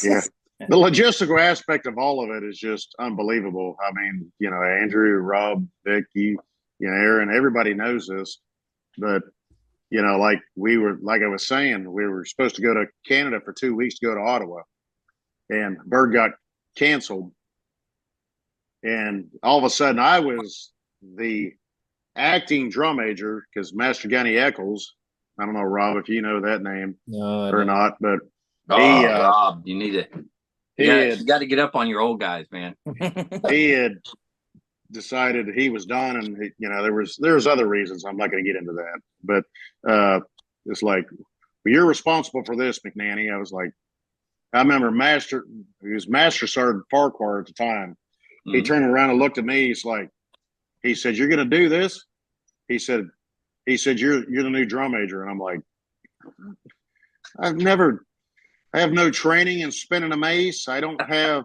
Yeah. The logistical aspect of all of it is just unbelievable. I mean, Andrew, Rob, Vic, Aaron, everybody knows this, but like I was saying, we were supposed to go to Canada for 2 weeks to go to Ottawa, and Bird got canceled. And all of a sudden I was the acting drum major because Master Gunny Eccles, I don't know, Rob, if you know that name or not, but Rob, you need to. You got to get up on your old guys, man. He had decided he was done, and there was other reasons. I'm not going to get into that, but it's like, well, you're responsible for this, McNanny. I was like, I remember he was Master Sergeant Farquhar at the time. He turned around and looked at me. He said, "You're going to do this?" He said, "You're the new drum major," and I'm like, I have no training in spinning a mace. I don't have,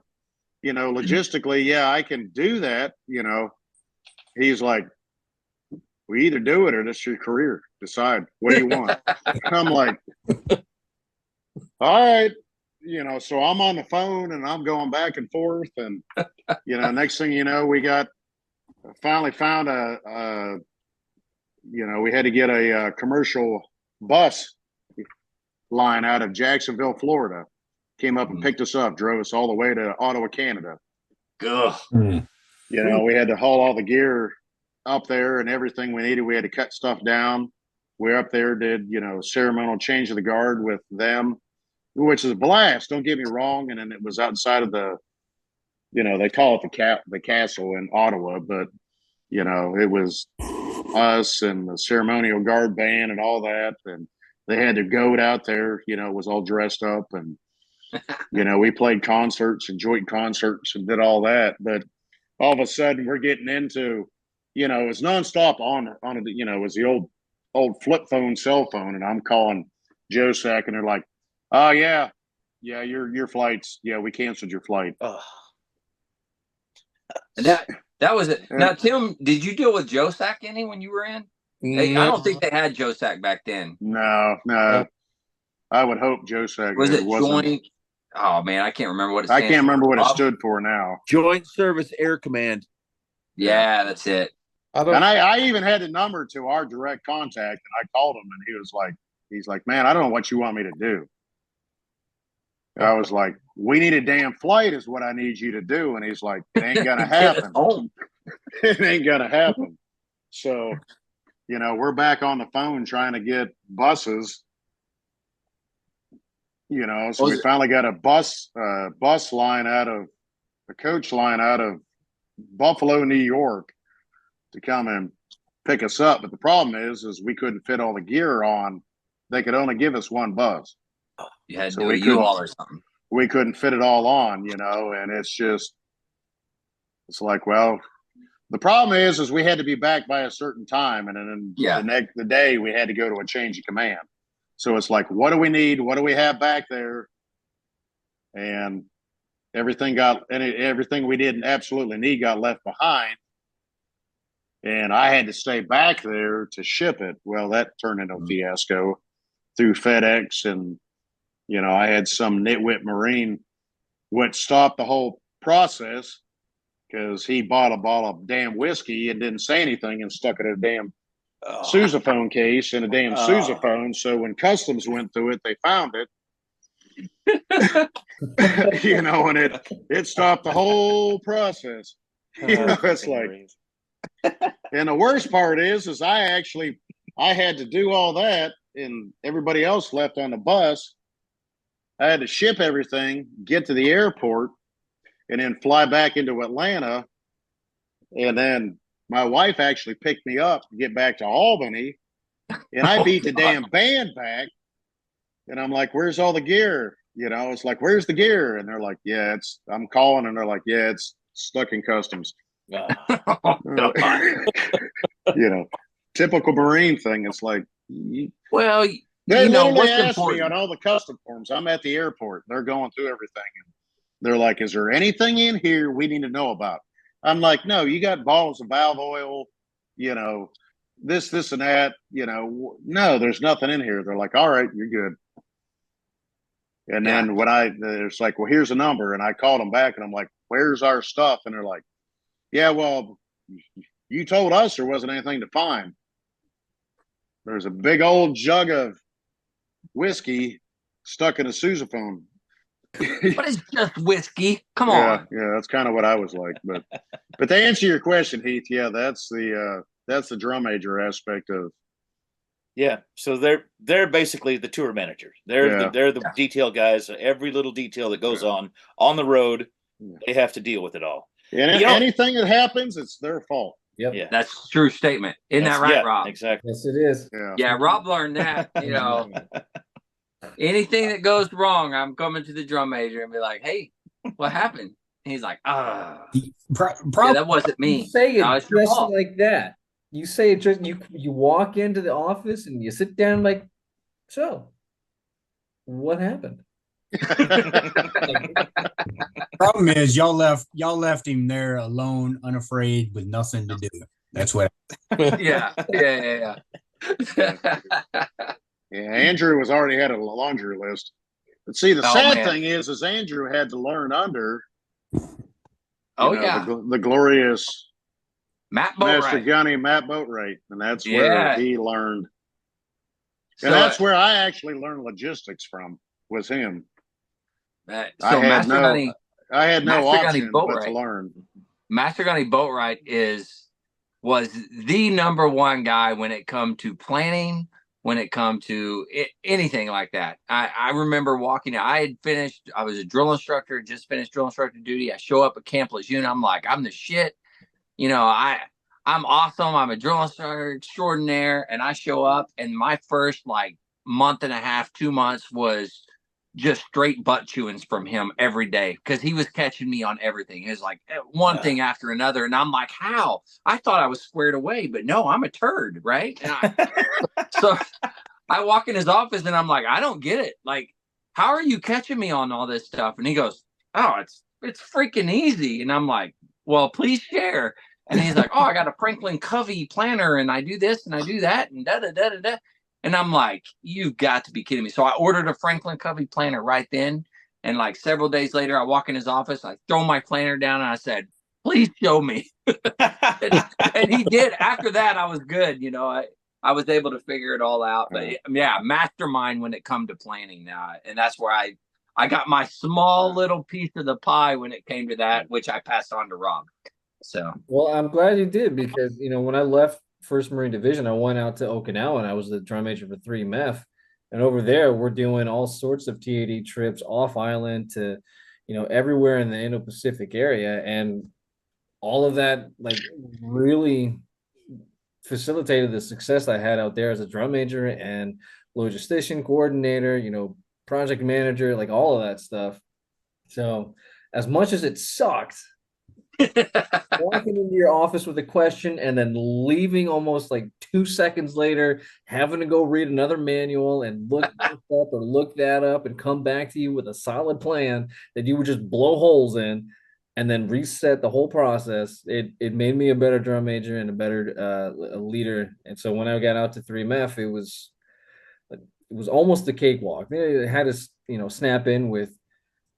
logistically, yeah, I can do that. He's like, we either do it or this is your career. Decide. What do you want? I'm like, all right. So I'm on the phone and I'm going back and forth. And, next thing you know, we finally found we had to get a commercial bus line out of Jacksonville, Florida. Came up and picked us up, drove us all the way to Ottawa, Canada. Ugh. We had to haul all the gear up there and everything we needed. We had to cut stuff down. We up there did, ceremonial change of the guard with them, which is a blast. Don't get me wrong. And then it was outside of the, they call it the castle in Ottawa, but it was us and the ceremonial guard band and all that. And they had their goat out there, was all dressed up, and, we played concerts and joint concerts and did all that. But all of a sudden we're getting into, it's nonstop on it was the old flip phone, cell phone. And I'm calling JOSAC and they're like, oh yeah, your flights. Yeah, we canceled your flight. That was it. Now, Tim, did you deal with JOSAC any when you were in? I don't think they had JOSAC back then. No. I would hope JOSAC was it joint. Oh man, I can't remember what it. I can't remember what it stood for now. Joint Service Air Command. Yeah, that's it. I even had a number to our direct contact, and I called him, and he's like, man, I don't know what you want me to do. I was like, we need a damn flight is what I need you to do. And he's like, it ain't gonna happen. It ain't gonna happen. So, we're back on the phone trying to get buses. So we finally got a bus line a coach line out of Buffalo, New York, to come and pick us up. But the problem is we couldn't fit all the gear on. They could only give us one bus. You had to do a U-Haul or something. We couldn't fit it all on, and it's like, well, the problem is we had to be back by a certain time. And then the day we had to go to a change of command. So it's like, what do we need? What do we have back there? And everything we didn't absolutely need got left behind. And I had to stay back there to ship it. Well, that turned into a fiasco through FedEx. And, I had some nitwit Marine what stopped the whole process because he bought a bottle of damn whiskey and didn't say anything and stuck it in a damn sousaphone case in a damn sousaphone. So when customs went through it, they found it. And it stopped the whole process. It's like, and the worst part is I had to do all that, and everybody else left on the bus. I had to ship everything, get to the airport, and then fly back into Atlanta. And then my wife actually picked me up to get back to Albany, and I beat the damn band back. And I'm like, where's all the gear? It's like, where's the gear? And they're like, yeah, I'm calling. And they're like, yeah, it's stuck in customs. Oh, Typical Marine thing. It's like, Well, They literally what's asked important? me on all the custom forms. I'm at the airport. They're going through everything. And they're like, is there anything in here we need to know about? I'm like, no, you got bottles of valve oil, this and that, no, there's nothing in here. They're like, all right, you're good. And then it's like, well, here's a number. And I called them back and I'm like, where's our stuff? And they're like, yeah, well, you told us there wasn't anything to find. There's a big old jug of whiskey stuck in a sousaphone. What is just whiskey? Come on. Yeah, that's kind of what I was like. But to answer your question, Heath, yeah, that's the drum major aspect of. Yeah, so they're basically the tour managers. They're the detail guys. Every little detail that goes on the road, they have to deal with it all. And anything that happens, it's their fault. Yep. Yeah, that's a true statement. Isn't that right, Rob? Exactly. Yes, it is. Yeah, Rob learned that. Anything that goes wrong, I'm coming to the drum major and be like, "Hey, what happened?" And he's like, yeah, that wasn't me." You say it just like that. You say it just you walk into the office and you sit down like, so what happened? Problem is y'all left him there alone, unafraid, with nothing to do. That's what. Yeah. Andrew was already had a laundry list. But see, the sad thing is Andrew had to learn under. The glorious Master Gunny Matt Boatwright, and that's where he learned. And that's where I actually learned logistics from, was him. I had no option but to learn. Master Gunny Boatwright was the number one guy when it come to planning, when it come to anything like that. I remember walking out. I was a drill instructor, just finished drill instructor duty. I show up at Camp Lejeune. I'm like, I'm the shit. I'm awesome. I'm a drill instructor extraordinaire. And I show up, and my first month and a half, 2 months was just straight butt chewings from him every day, because he was catching me on everything. It was like one thing after another. And I'm like, how? I thought I was squared away, but no, I'm a turd, right? And so I walk in his office and I'm like, I don't get it. Like, how are you catching me on all this stuff? And he goes, oh, it's freaking easy. And I'm like, well, please share. And he's like, oh, I got a Franklin Covey planner, and I do this and I do that, and da-da-da-da-da. And I'm like, you've got to be kidding me. So I ordered a Franklin Covey planner right then. And several days later, I walk in his office, I throw my planner down, and I said, please show me. and he did. After that, I was good. I was able to figure it all out. But yeah, mastermind when it come to planning now. And that's where I got my small little piece of the pie when it came to that, which I passed on to Rob. So, well, I'm glad you did, because, when I left 1st Marine Division, I went out to Okinawa, and I was the drum major for 3 MEF. And over there, we're doing all sorts of TAD trips off island to, everywhere in the Indo-Pacific area. And all of that, really facilitated the success I had out there as a drum major and logistician coordinator, project manager, all of that stuff. So as much as it sucked, walking into your office with a question and then leaving almost 2 seconds later, having to go read another manual and look this up or look that up and come back to you with a solid plan that you would just blow holes in and then reset the whole process. It made me a better drum major and a better leader. And so when I got out to 3 MEF, it was almost a cakewalk. It had to snap in with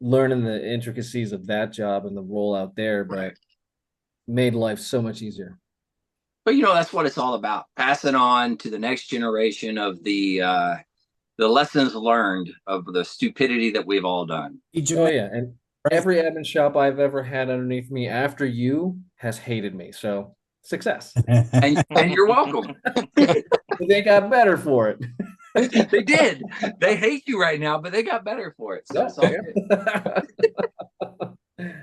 learning the intricacies of that job and the role out there, but made life so much easier. But that's what it's all about, passing on to the next generation of the lessons learned of the stupidity that we've all done. Oh yeah, and every admin shop I've ever had underneath me after you has hated me, so success. and you're welcome. They got better for it. They did. They hate you right now, but they got better for it. So it's all good.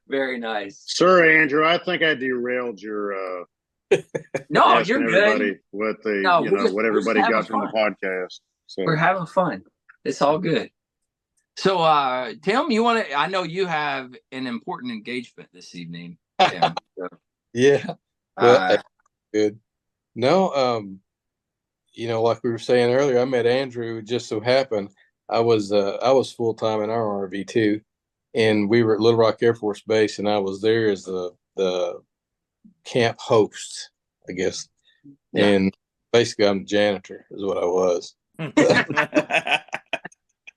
Very nice. Sorry, Andrew. I think I derailed your. No, you're good. What what everybody got from the podcast. So we're having fun. It's all good. So, Tim, you want to? I know you have an important engagement this evening. Tim, so. Yeah. Good. No. like we were saying earlier, I met Andrew. It just so happened I was full time in our RV too, and we were at Little Rock Air Force Base, and I was there as the camp host, I guess. Yeah. And basically, I'm the janitor, is what I was.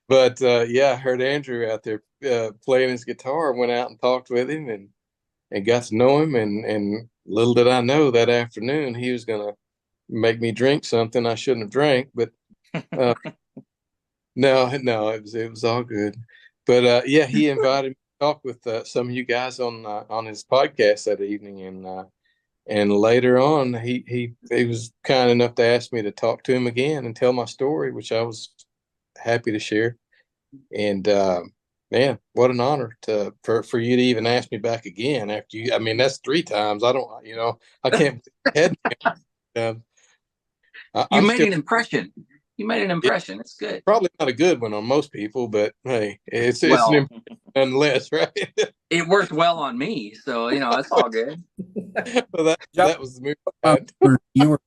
But I heard Andrew out there playing his guitar. Went out and talked with him, and got to know him. And little did I know that afternoon he was gonna make me drink something I shouldn't have drank. But no, it was all good. But he invited me to talk with some of you guys on his podcast that evening, and later on he was kind enough to ask me to talk to him again and tell my story, which I was happy to share. And man, what an honor for you to even ask me back again after you. I mean, that's 3 times. I don't, I can't. You made an impression. You made an impression. It's good. Probably not a good one on most people, but hey, it's an impression nonetheless, right? It worked well on me, so it's all good. Well, that was the move.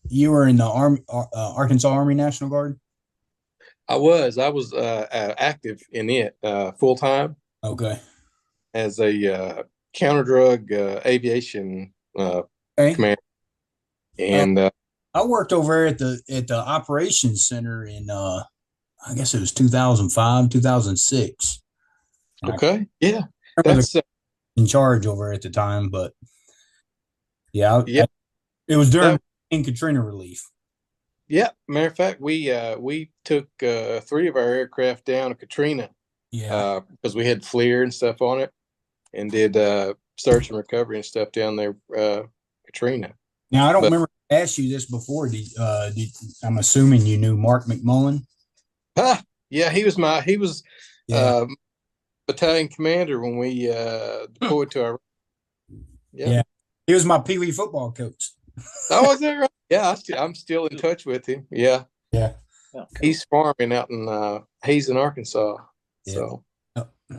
You were in the Army, Arkansas Army National Guard. I was active in it full time. Okay. As a counter drug aviation commander, and I worked over at the operations center in I guess it was 2005, 2006. Okay. Yeah. That's in charge over at the time, but it was during Katrina relief. Yeah. Matter of fact, we took 3 of our aircraft down to Katrina. Yeah. Because we had FLIR and stuff on it, and did search and recovery and stuff down there, Katrina. Now, I don't remember asked you this before. I'm assuming you knew Mark McMullen? Yeah, he was battalion commander when we deployed to Iraq. Yeah. He was my Pee Wee football coach. Oh, was that right? Yeah, I'm still in touch with him. Yeah. Yeah. He's farming out in Hazen, Arkansas. Yeah. So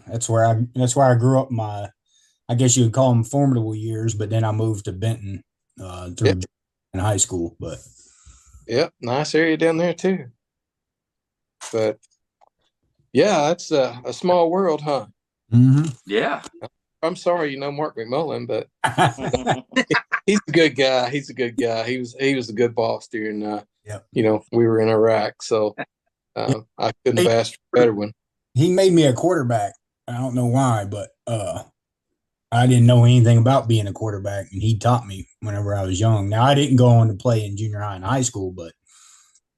that's where I grew up I guess you would call them formidable years, but then I moved to Benton through in high school. But nice area down there too. But yeah, that's a small world, huh? Mm-hmm. Yeah. I'm sorry, Mark McMullen, but he's a good guy. He's a good guy. He was a good boss during we were in Iraq, so I couldn't have asked for a better one. He made me a quarterback. I don't know why, but I didn't know anything about being a quarterback, and he taught me whenever I was young. Now, I didn't go on to play in junior high and high school, but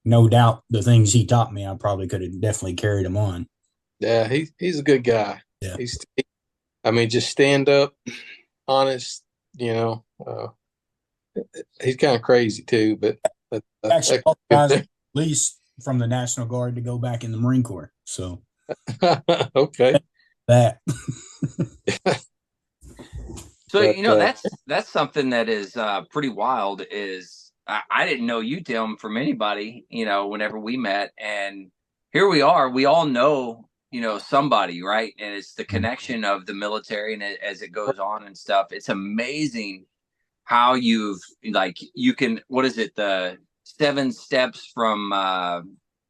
no doubt the things he taught me, I probably could have definitely carried him on. Yeah, he's a good guy. Yeah. Just stand up, honest, he's kind of crazy too, but actually, all guys at least from the National Guard to go back in the Marine Corps. So okay. That. So that's something that is pretty wild. Is I didn't know you, Tim, from anybody. Whenever we met, and here we are. We all know somebody, right? And it's the connection of the military, and as it goes on and stuff. It's amazing how you can. What is it? The 7 steps from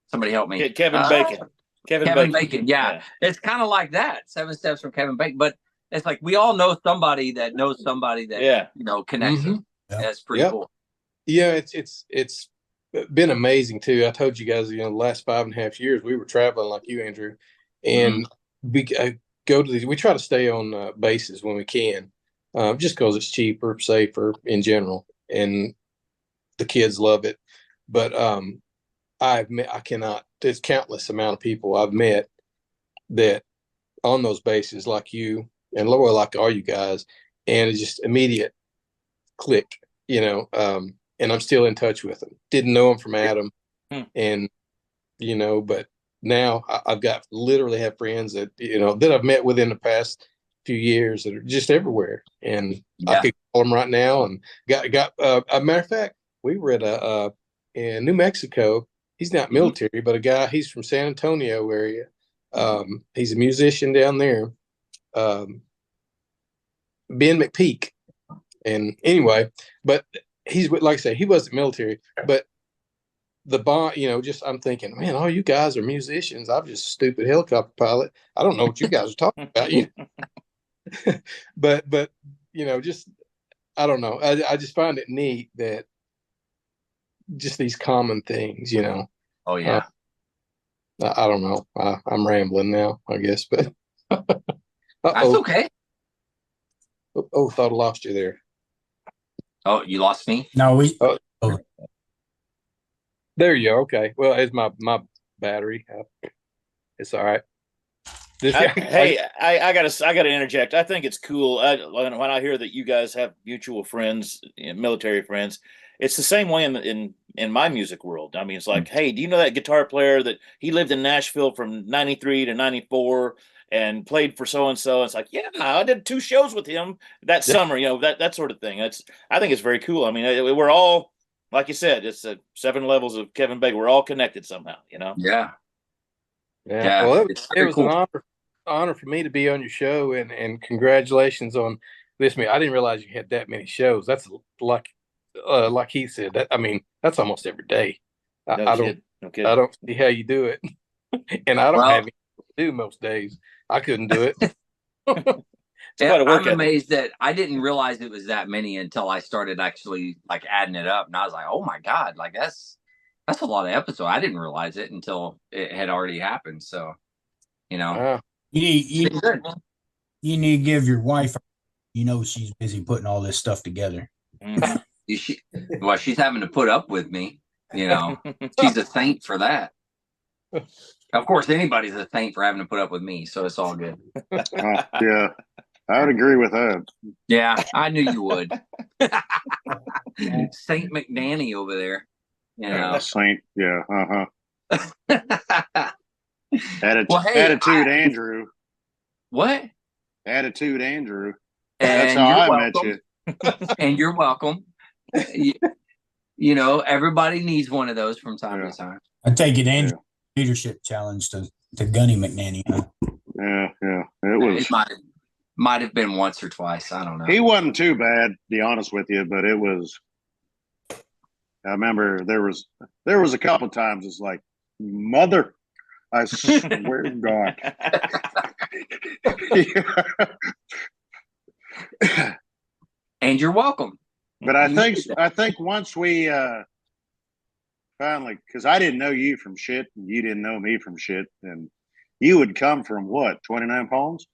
somebody help me. Kevin Bacon. Kevin Bacon. Yeah. It's kind of like that. 7 steps from Kevin Bacon, but it's like we all know somebody that knows somebody that connects them. Yep. That's pretty cool. Yeah, it's been amazing too. I told you guys, the last 5.5 years we were traveling like you, Andrew, and we we try to stay on bases when we can, just because it's cheaper, safer in general, and the kids love it. But there's countless amount of people I've met that on those bases like you and like all you guys, and it's just immediate click, and I'm still in touch with them. Didn't know them from Adam, and but now I've literally have friends that that I've met within the past few years that are just everywhere, and I could call them right now. And got a matter of fact, we were at in New Mexico. He's not military, but he's from San Antonio area. He's a musician down there. Ben McPeak. And anyway, but he's, like I say, he wasn't military, but the bond, just I'm thinking, man, all you guys are musicians. I'm just a stupid helicopter pilot. I don't know what you guys are talking about. But just I don't know. I just find it neat that just these common things. Oh yeah. I don't know. I'm rambling now, I guess, but That's okay. Oh, thought I lost you there. Oh, you lost me? No, There you go. Okay. Well, it's my battery. It's all right. I gotta interject. I think it's cool. When I hear that you guys have mutual friends, military friends, it's the same way in my music world. I mean, it's like, hey, do you know that guitar player that he lived in Nashville from '93 to '94 and played for so and so? It's like, yeah, I did 2 shows with him that summer. That sort of thing. I think it's very cool. I mean, we're all, like you said, it's 7 levels of Kevin Bacon. We're all connected somehow. Yeah. Yeah. Well, it was an honor for me to be on your show, and congratulations on this. I didn't realize you had that many shows. That's like he said. That's almost every day. I don't see how you do it, and I don't have anything to do most days. I couldn't do it. I'm amazed that I didn't realize it was that many until I started actually like adding it up, and I was like, oh my God, like that's a lot of episodes. I didn't realize it until it had already happened. So, you need to give your wife, she's busy putting all this stuff together. Mm-hmm. She's having to put up with me. She's a saint for that. Of course, anybody's a saint for having to put up with me, so it's all good. Yeah, I would agree with that. Yeah, I knew you would. Saint McNanny over there. Saint. Yeah. Attitude Andrew. What? Attitude Andrew. And that's how I met you. And you're welcome. Everybody needs one of those from time to time. I take it Andrew leadership challenge to Gunny McNanny. Huh? Yeah. It might have been once or twice. I don't know. He wasn't too bad, to be honest with you, but it was. I remember there was a couple times it's like, mother, I swear to God. And you're welcome. But I think once we finally, because I didn't know you from shit, and you didn't know me from shit, and you would come from what, 29 Palms?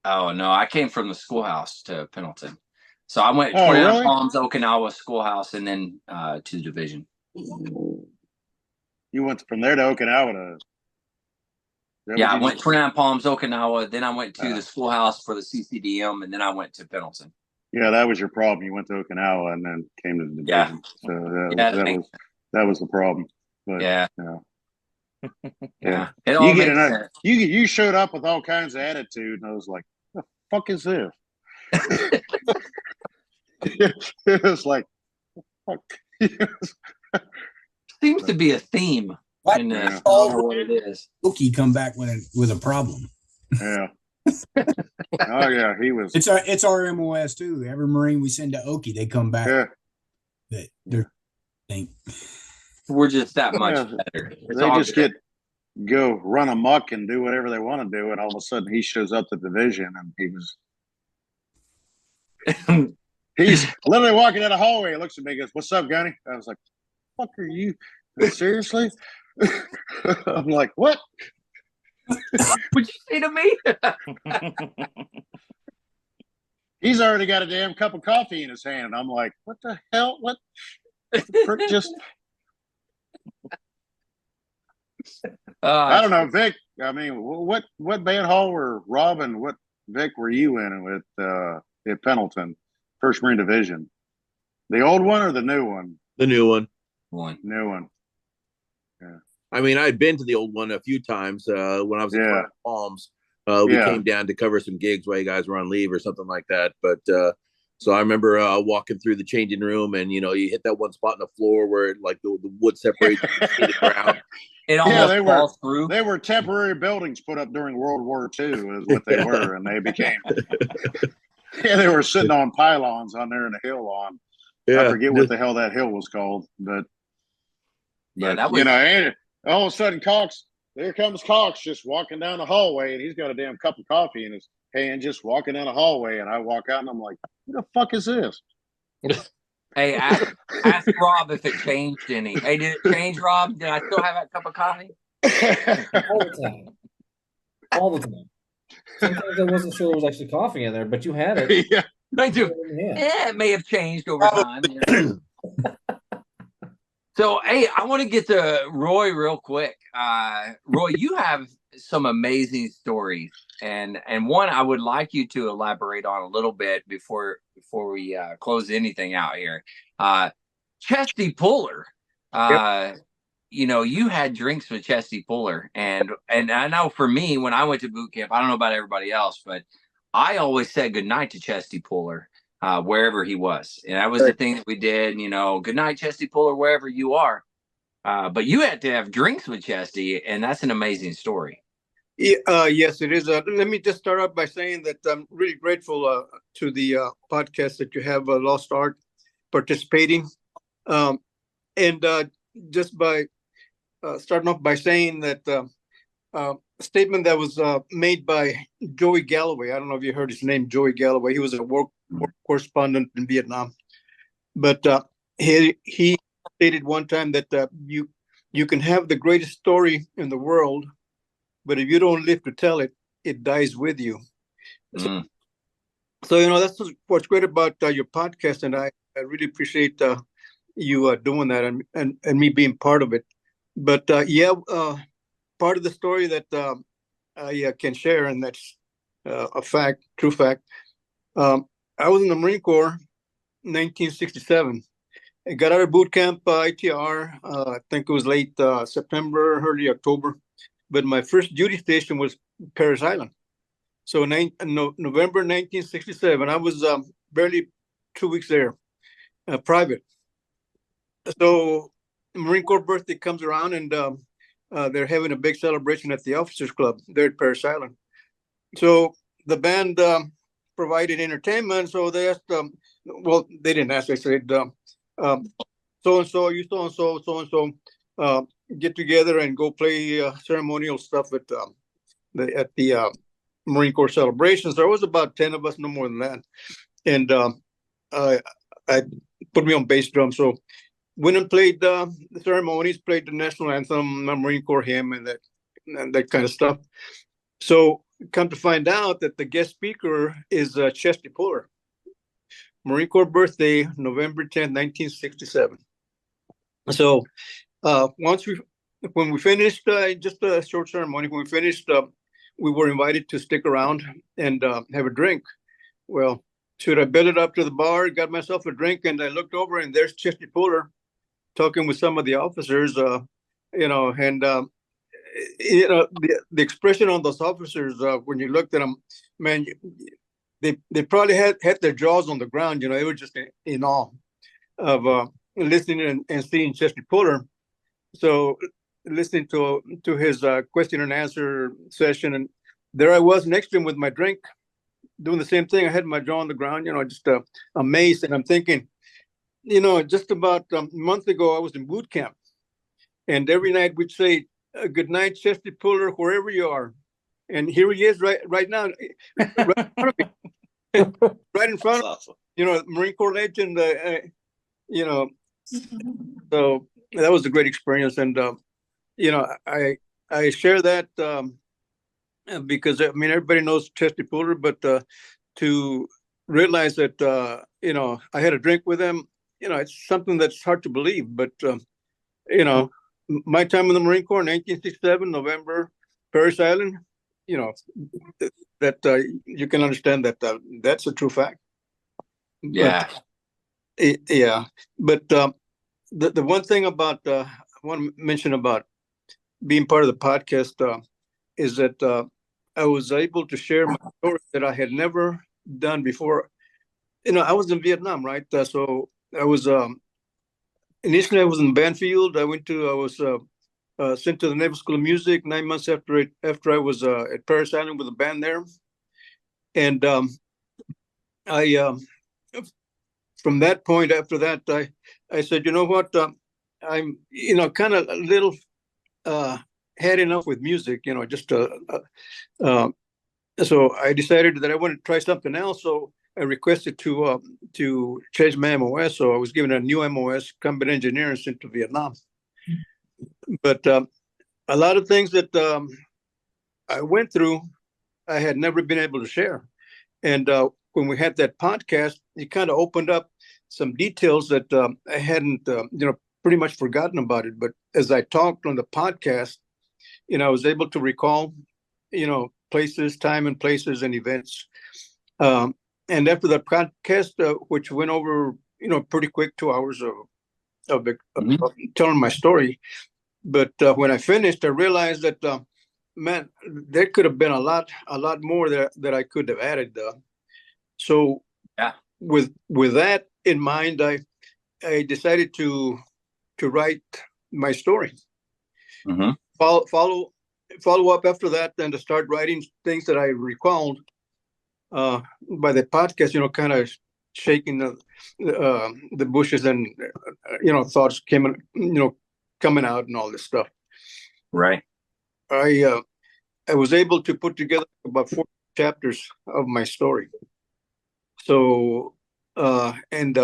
Oh no, I came from the schoolhouse to Pendleton. So I went 29 Palms, Okinawa schoolhouse, and then to the division. You went from there to Okinawa to. Yeah, I went 29 Palms, Okinawa. Then I went to the schoolhouse for the CCDM, and then I went to Pendleton. Yeah, that was your problem. You went to Okinawa and then came to the division. Yeah. So that was the problem. But, yeah. Yeah. It all makes sense. You showed up with all kinds of attitude, and I was like, "What the fuck is this?" It was like, fuck. Seems to be a theme. What it is? Okie come back with a problem. Yeah. Oh yeah, he was. It's our MOS too. Every Marine we send to Okie, they come back. Yeah. We're just that much better. They just go run amok and do whatever they want to do, and all of a sudden he shows up to the division, and he's literally walking down the hallway. He looks at me and goes, "What's up, Gunny?" I was like, "Fuck are you? Seriously?" I'm like, "What? What'd you say to me?" He's already got a damn cup of coffee in his hand. I'm like, "What the hell? What?" Just I don't know, Vic. I mean, what band hall were Rob and what Vic were you in with at Pendleton, First Marine Division? The old one or the new one? The new one. New one. Yeah. I mean, I'd been to the old one a few times when I was in Palms. We came down to cover some gigs while you guys were on leave or something like that. But so I remember walking through the changing room, and you hit that one spot in the floor where like the wood separates the ground. It almost falls through. They were temporary buildings put up during World War II, is what they were, and they became. They were sitting on pylons on there in the hill on. I forget what the hell that hill was called, but Yeah, But that was and all of a sudden, there comes Cox just walking down the hallway, and he's got a damn cup of coffee in his hand, just walking down the hallway. And I walk out, and I'm like, "Who the fuck is this?" Hey, ask Rob if it changed any. Hey, did it change, Rob? Did I still have that cup of coffee? All the time. All the time. Sometimes I wasn't sure there was actually coffee in there, but you had it. Yeah. I do. Yeah, it may have changed over time. So, hey, I want to get to Roy real quick. Roy, you have some amazing stories, and one I would like you to elaborate on a little bit before we close anything out here. Chesty Puller. You had drinks with Chesty Puller, and I know for me, when I went to boot camp, I don't know about everybody else, but I always said goodnight to Chesty Puller, wherever he was. And that was the thing that we did, good night, Chesty Puller, wherever you are. But you had to have drinks with Chesty, and that's an amazing story. Yes, it is. Let me just start out by saying that I'm really grateful to the podcast that you have, Lost Art, participating. And just by starting off by saying that a statement that was made by Joey Galloway. I don't know if you heard his name, Joey Galloway. He was a war correspondent in Vietnam. But he stated one time that you can have the greatest story in the world, but if you don't live to tell it, it dies with you. So that's what's great about your podcast, and I really appreciate you doing that and me being part of it. But part of the story that I can share, and that's a fact, true fact. I was in the Marine Corps, 1967. I got out of boot camp, ITR. I think it was late September, early October. But my first duty station was Paris Island. So November 1967, I was barely 2 weeks there, private. So Marine Corps birthday comes around, and they're having a big celebration at the Officers Club there at Paris Island. So the band provided entertainment. So they asked, they didn't ask. They said, so-and-so, you so-and-so, so-and-so, get together and go play ceremonial stuff at the Marine Corps celebrations. There was about 10 of us, no more than that. And I put me on bass drum. So went and played the ceremonies, played the national anthem, the Marine Corps hymn, and that kind of stuff. So come to find out that the guest speaker is Chesty Puller. Marine Corps birthday, November 10, 1967. So when we finished, just a short ceremony, when we finished, we were invited to stick around and have a drink. Well, should I build it up to the bar, got myself a drink, and I looked over, and there's Chesty Puller talking with some of the officers, and the expression on those officers when you looked at them, man, they probably had their jaws on the ground. They were just in awe of listening and seeing Chesty Puller. So listening to his question and answer session, and there I was next to him with my drink, doing the same thing. I had my jaw on the ground, just amazed. And I'm thinking, just about a month ago, I was in boot camp, and every night we'd say, "Good night, Chesty Puller, wherever you are." And here he is, right now, right in front of me, right in front of me. Marine Corps legend. So that was a great experience, and I share that because everybody knows Chesty Puller, but to realize that I had a drink with him, it's something that's hard to believe. But my time in the Marine Corps, 1967, November, Paris Island, that you can understand that that's a true fact. Yeah. But the one thing about I want to mention about being part of the podcast is that I was able to share my story that I had never done before. I was in Vietnam, right? So I was initially I was in Banfield. I was sent to the Naval School of Music 9 months after I was at Paris Island with a band there, and I from that point after that I said, you know what, I'm kind of a little had enough with music, just so I decided that I wanted to try something else. So I requested to change my MOS. So I was given a new MOS, combat engineer, and sent to Vietnam. But a lot of things that I went through, I had never been able to share. And when we had that podcast, it kind of opened up some details that I hadn't, pretty much forgotten about it. But as I talked on the podcast, I was able to recall, places, time and places and events. And after the podcast, which went over, pretty quick, 2 hours of telling my story. But when I finished, I realized that, man, there could have been a lot more that I could have added. So yeah, with that in mind, I decided to write my story. Mm-hmm. Follow up after that, and to start writing things that I recalled by the podcast. Kind of shaking the bushes, and thoughts coming out and all this stuff. Right. I was able to put together about 4 chapters of my story. So and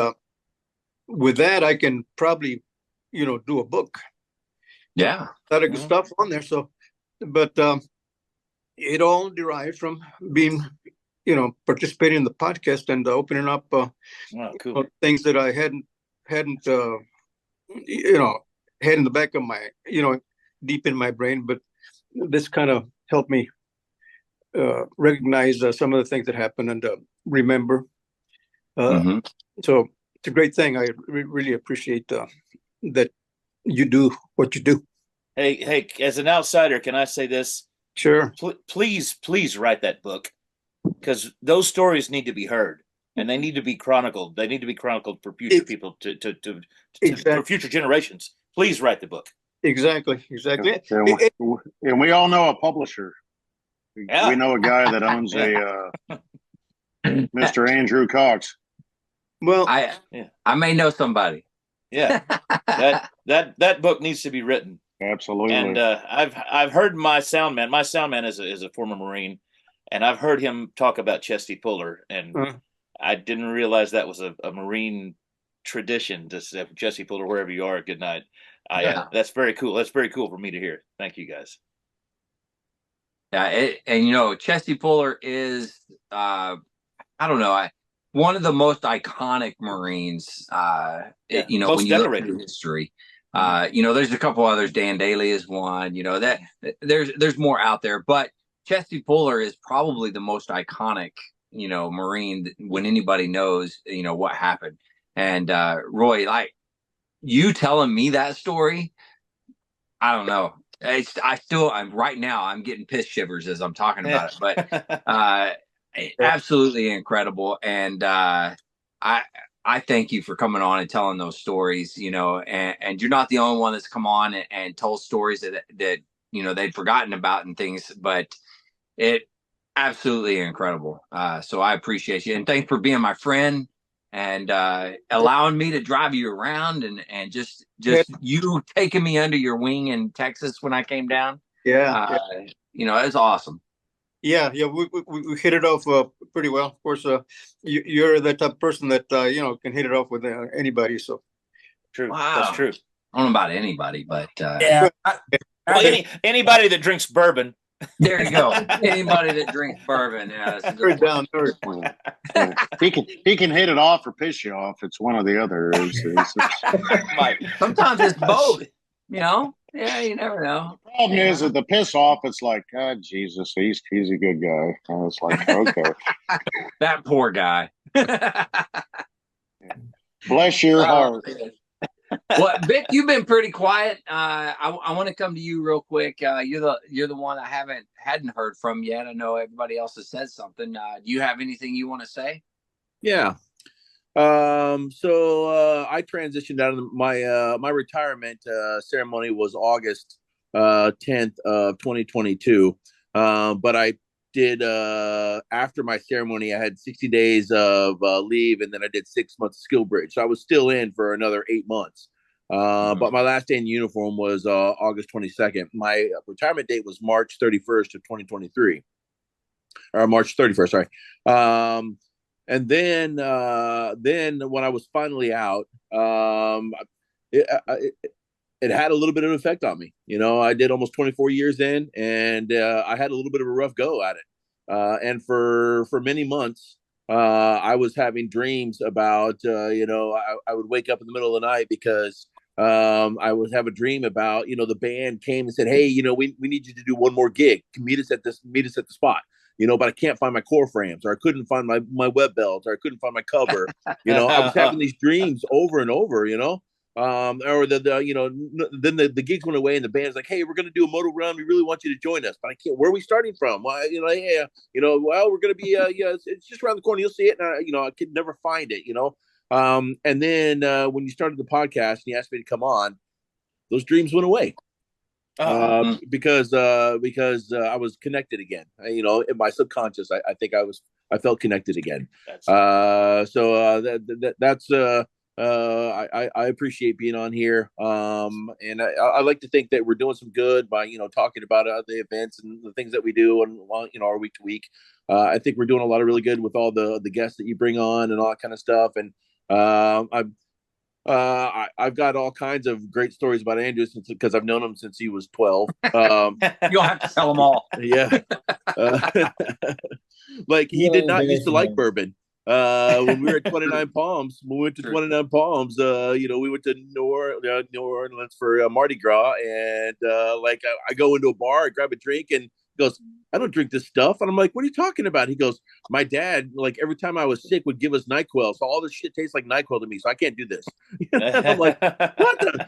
with that, I can probably do a book. Yeah. A lot of good stuff on there. So, but it all derived from being, participating in the podcast and opening up cool. things that I hadn't had in the back of my, deep in my brain. But this kind of helped me recognize some of the things that happened and remember. So it's a great thing. I really appreciate that you do what you do. Hey, as an outsider, can I say this? Sure. Please write that book, because those stories need to be heard and they need to be chronicled. They need to be chronicled for future people for future generations. Please write the book. Exactly. And we all know a publisher. Yeah. We know a guy that owns a Mr. Andrew Cox. Well, I may know somebody. Yeah, that book needs to be written. Absolutely. And I've heard my sound man. My sound man is a former Marine, and I've heard him talk about Chesty Puller, and I didn't realize that was a Marine tradition to say Chesty Puller, wherever you are, good night. That's very cool. That's very cool for me to hear. Thank you, guys. Yeah, Chesty Puller is I don't know, one of the most iconic Marines. Most when you decorated. look through history. There's a couple others. Dan Daly is one. That there's more out there, but Chesty Puller is probably the most iconic, Marine when anybody knows, what happened. And Roy, like you telling me that story, I don't know. I'm right now. I'm getting piss shivers as I'm talking about it, but absolutely incredible. And I thank you for coming on and telling those stories, and you're not the only one that's come on and told stories that they'd forgotten about and things, but it absolutely incredible. So I appreciate you, and thanks for being my friend and allowing me to drive you around and just you taking me under your wing in Texas when I came down. It's awesome. Yeah, we hit it off pretty well. Of course, you're the type of person that can hit it off with anybody. So true. Wow. That's true. I don't know about anybody, but anybody that drinks bourbon. There you go. Anybody that drinks bourbon, down there. He can hit it off or piss you off. It's one or the other. Sometimes it's both. Yeah, you never know. The problem is that the piss off, it's like, God, Jesus, he's a good guy. And it's like, okay. That poor guy. Bless your heart. Well, Vic, you've been pretty quiet. I want to come to you real quick. You're the one I hadn't heard from yet. I know everybody else has said something. Do you have anything you want to say? Yeah. So I transitioned out of my retirement ceremony was August 10th of 2022. But I did after my ceremony, I had 60 days of leave, and then I did 6 months of skill bridge. So I was still in for another 8 months. But my last day in uniform was August 22nd. My retirement date was March 31st of 2023, or March 31st. Sorry. And then when I was finally out, it had a little bit of an effect on me. I did almost 24 years in, and I had a little bit of a rough go at it. And for many months, I was having dreams about, I would wake up in the middle of the night because I would have a dream about, the band came and said, hey, we need you to do one more gig. Meet us at the spot. But I can't find my core frames, or I couldn't find my web belt, or I couldn't find my cover. I was having these dreams over and over, or then the gigs went away and the band's like, hey, we're going to do a moto run. We really want you to join us, but I can't. Where are we starting from? Well, well, we're going to be, it's just around the corner. You'll see it. And I could never find it, and then when you started the podcast and you asked me to come on, those dreams went away. Because I was connected again. In my subconscious, I think I felt connected again. That's I appreciate being on here. And I like to think that we're doing some good by talking about the events and the things that we do and our week to week. I think we're doing a lot of really good with all the guests that you bring on and all that kind of stuff. And I've got all kinds of great stories about Andrew because I've known him since he was 12. You'll have to tell them all. Yeah. Like he did not used to like bourbon. When we were at 29 Palms, we went to 29 Palms, we went to New Orleans for Mardi Gras. And I go into a bar, I grab a drink, and he goes, I don't drink this stuff. And I'm like, what are you talking about? He goes, my dad, every time I was sick, would give us NyQuil. So all this shit tastes like NyQuil to me. So I can't do this. I'm like, what the?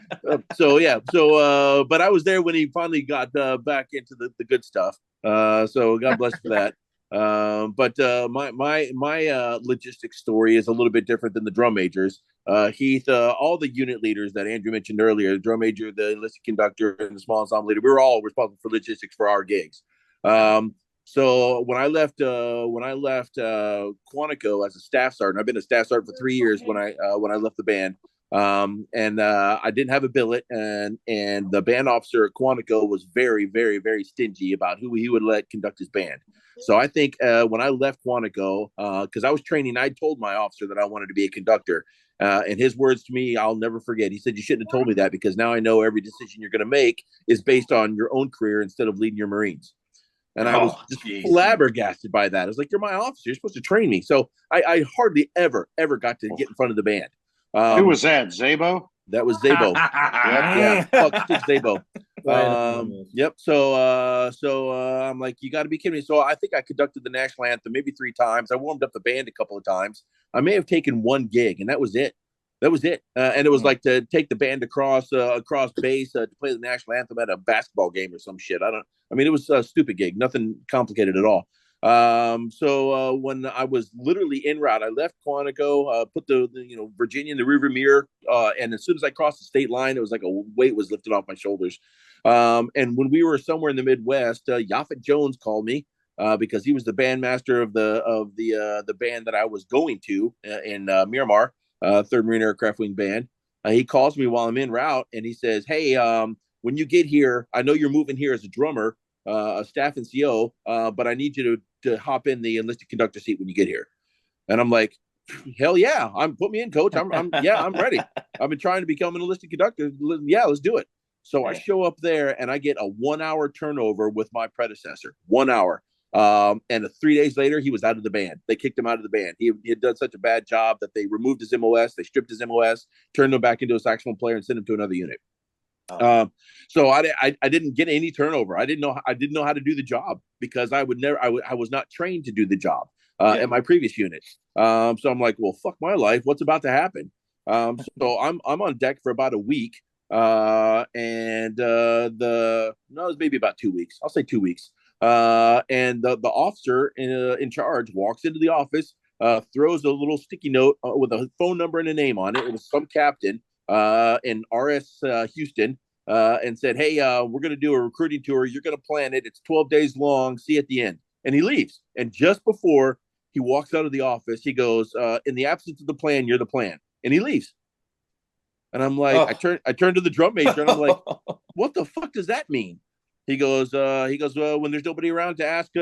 But I was there when he finally got back into the good stuff. So God bless for that. But my logistics story is a little bit different than the drum majors. Heath, all the unit leaders that Andrew mentioned earlier, the drum major, the enlisted conductor, and the small ensemble leader, we were all responsible for logistics for our gigs. So when I left Quantico as a staff sergeant, I've been a staff sergeant for 3 years when I left the band. I didn't have a billet, and the band officer at Quantico was very, very, very stingy about who he would let conduct his band. So I think when I left Quantico, because I was training, I told my officer that I wanted to be a conductor. And his words to me, I'll never forget. He said, you shouldn't have told me that, because now I know every decision you're going to make is based on your own career instead of leading your Marines. And I was just flabbergasted by that. I was like, you're my officer. You're supposed to train me. So I hardly ever got to get in front of the band. Who was that? Zabo? That was Zabo. Yeah. Fuck, stick Zabo. Yep. So I'm like, you got to be kidding me. So I think I conducted the national anthem maybe 3 times. I warmed up the band a couple of times. I may have taken 1 gig, and that was it. And it was like to take the band across base to play the national anthem at a basketball game or some shit. It was a stupid gig, nothing complicated at all. So when I was literally en route, I left Quantico, put the Virginia in the rearview mirror, and as soon as I crossed the state line, it was like a weight was lifted off my shoulders. And when we were somewhere in the Midwest, Yaphet Jones called me because he was the bandmaster of the band that I was going to in Miramar, 3rd Marine Aircraft Wing Band. He calls me while I'm en route, and he says, "Hey, when you get here, I know you're moving here as a drummer, a staff NCO, but I need you to hop in the enlisted conductor seat when you get here." And I'm like, hell yeah, put me in, coach. I'm ready. I've been trying to become an enlisted conductor. Yeah, let's do it. So I show up there and I get a 1-hour turnover with my predecessor. 1 hour. And 3 days later, he was out of the band. They kicked him out of the band. He had done such a bad job that they removed his MOS. They stripped his MOS, turned him back into a saxophone player, and sent him to another unit. So I didn't get any turnover. I didn't know how to do the job because I was not trained to do the job at my previous unit. So I'm like, well, fuck my life. What's about to happen? So I'm on deck for about a week. It was maybe about 2 weeks. I'll say 2 weeks. And the officer in charge walks into the office, throws a little sticky note with a phone number and a name on it. It was some captain in RS Houston, and said, "Hey, we're going to do a recruiting tour. You're going to plan it. It's 12 days long. See you at the end." And he leaves. And just before he walks out of the office, he goes, "In the absence of the plan, you're the plan." And he leaves. And I'm like, I turned to the drum major and I'm like, what the fuck does that mean? He goes, well, when there's nobody around to ask,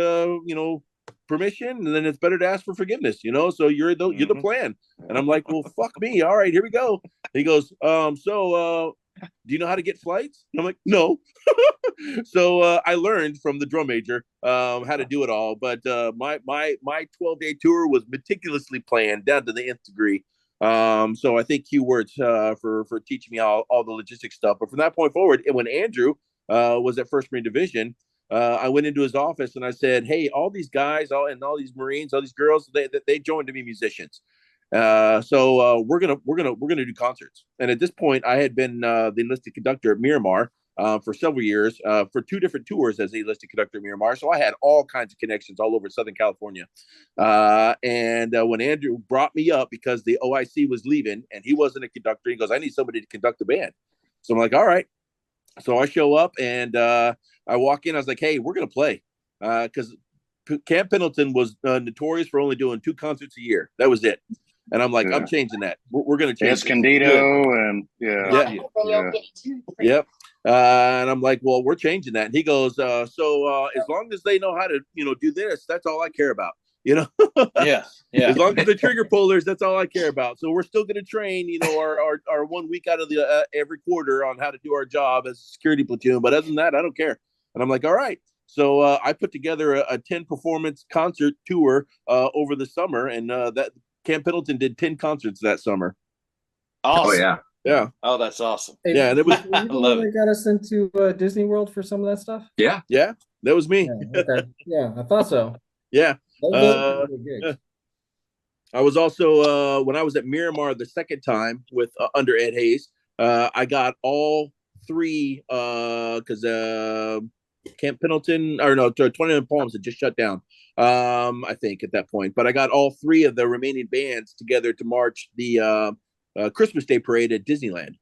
permission, and then it's better to ask for forgiveness, so you're the plan. And I'm like, well, fuck me. All right, here we go. He goes, do you know how to get flights? And I'm like, no. So I learned from the drum major how to do it all. But my 12-day tour was meticulously planned down to the nth degree. So I thank Hugh Wirtz for teaching me all the logistics stuff. But from that point forward, and when Andrew was at First Marine Division, I went into his office and I said, "Hey, all these guys, all these Marines, all these girls, they joined to be musicians. So we're gonna do concerts." And at this point, I had been the enlisted conductor at Miramar for several years, for 2 different tours as the enlisted conductor at Miramar. So I had all kinds of connections all over Southern California. And when Andrew brought me up because the OIC was leaving and he wasn't a conductor, he goes, "I need somebody to conduct the band." So I'm like, all right. So I show up and I walk in. I was like, "Hey, we're going to play." Because Camp Pendleton was notorious for only doing 2 concerts a year. That was it. And I'm like, I'm changing that. We're going to change Escondido and Yep. And I'm like, well, we're changing that. And he goes, so as long as they know how to, do this, that's all I care about. Yeah. As long as the trigger pullers, that's all I care about. So we're still going to train, our 1 week out of the every quarter on how to do our job as a security platoon. But other than that, I don't care. And I'm like, all right. So I put together a 10 performance concert tour over the summer, and that Camp Pendleton did 10 concerts that summer. Awesome. Oh yeah. Yeah. Oh, that's awesome. Hey, yeah, and it was I love it. Got us into Disney World for some of that stuff. Yeah. Yeah, that was me. Yeah, okay. Yeah, I thought so. Yeah. Good. I was also when I was at Miramar the second time with under Ed Hayes, I got all 3 because Camp Pendleton, or no, 29 Palms had just shut down, I think at that point. But I got all 3 of the remaining bands together to march the Christmas Day parade at Disneyland.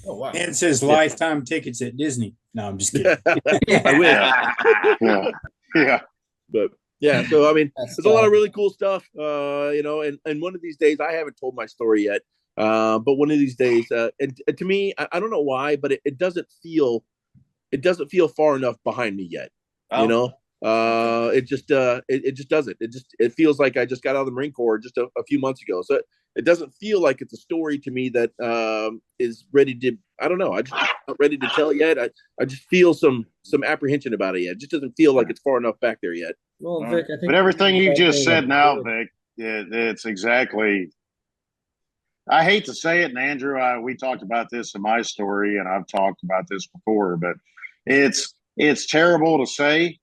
Oh wow! And it says lifetime tickets at Disney. No, I'm just kidding. I wish. Yeah. But yeah, so I mean, there's a lot of really cool stuff, and one of these days, I haven't told my story yet, but one of these days, and to me, I don't know why, but it doesn't feel far enough behind me yet. It just doesn't. It feels like I just got out of the Marine Corps just a few months ago. So it doesn't feel like it's a story to me that is ready to. I don't know. I just not ready to tell yet. I just feel some apprehension about it yet. It just doesn't feel like it's far enough back there yet. Well, Vic, I think. But everything you just said now, Vic, it's exactly. I hate to say it, and Andrew, we talked about this in my story, and I've talked about this before, but it's terrible to say,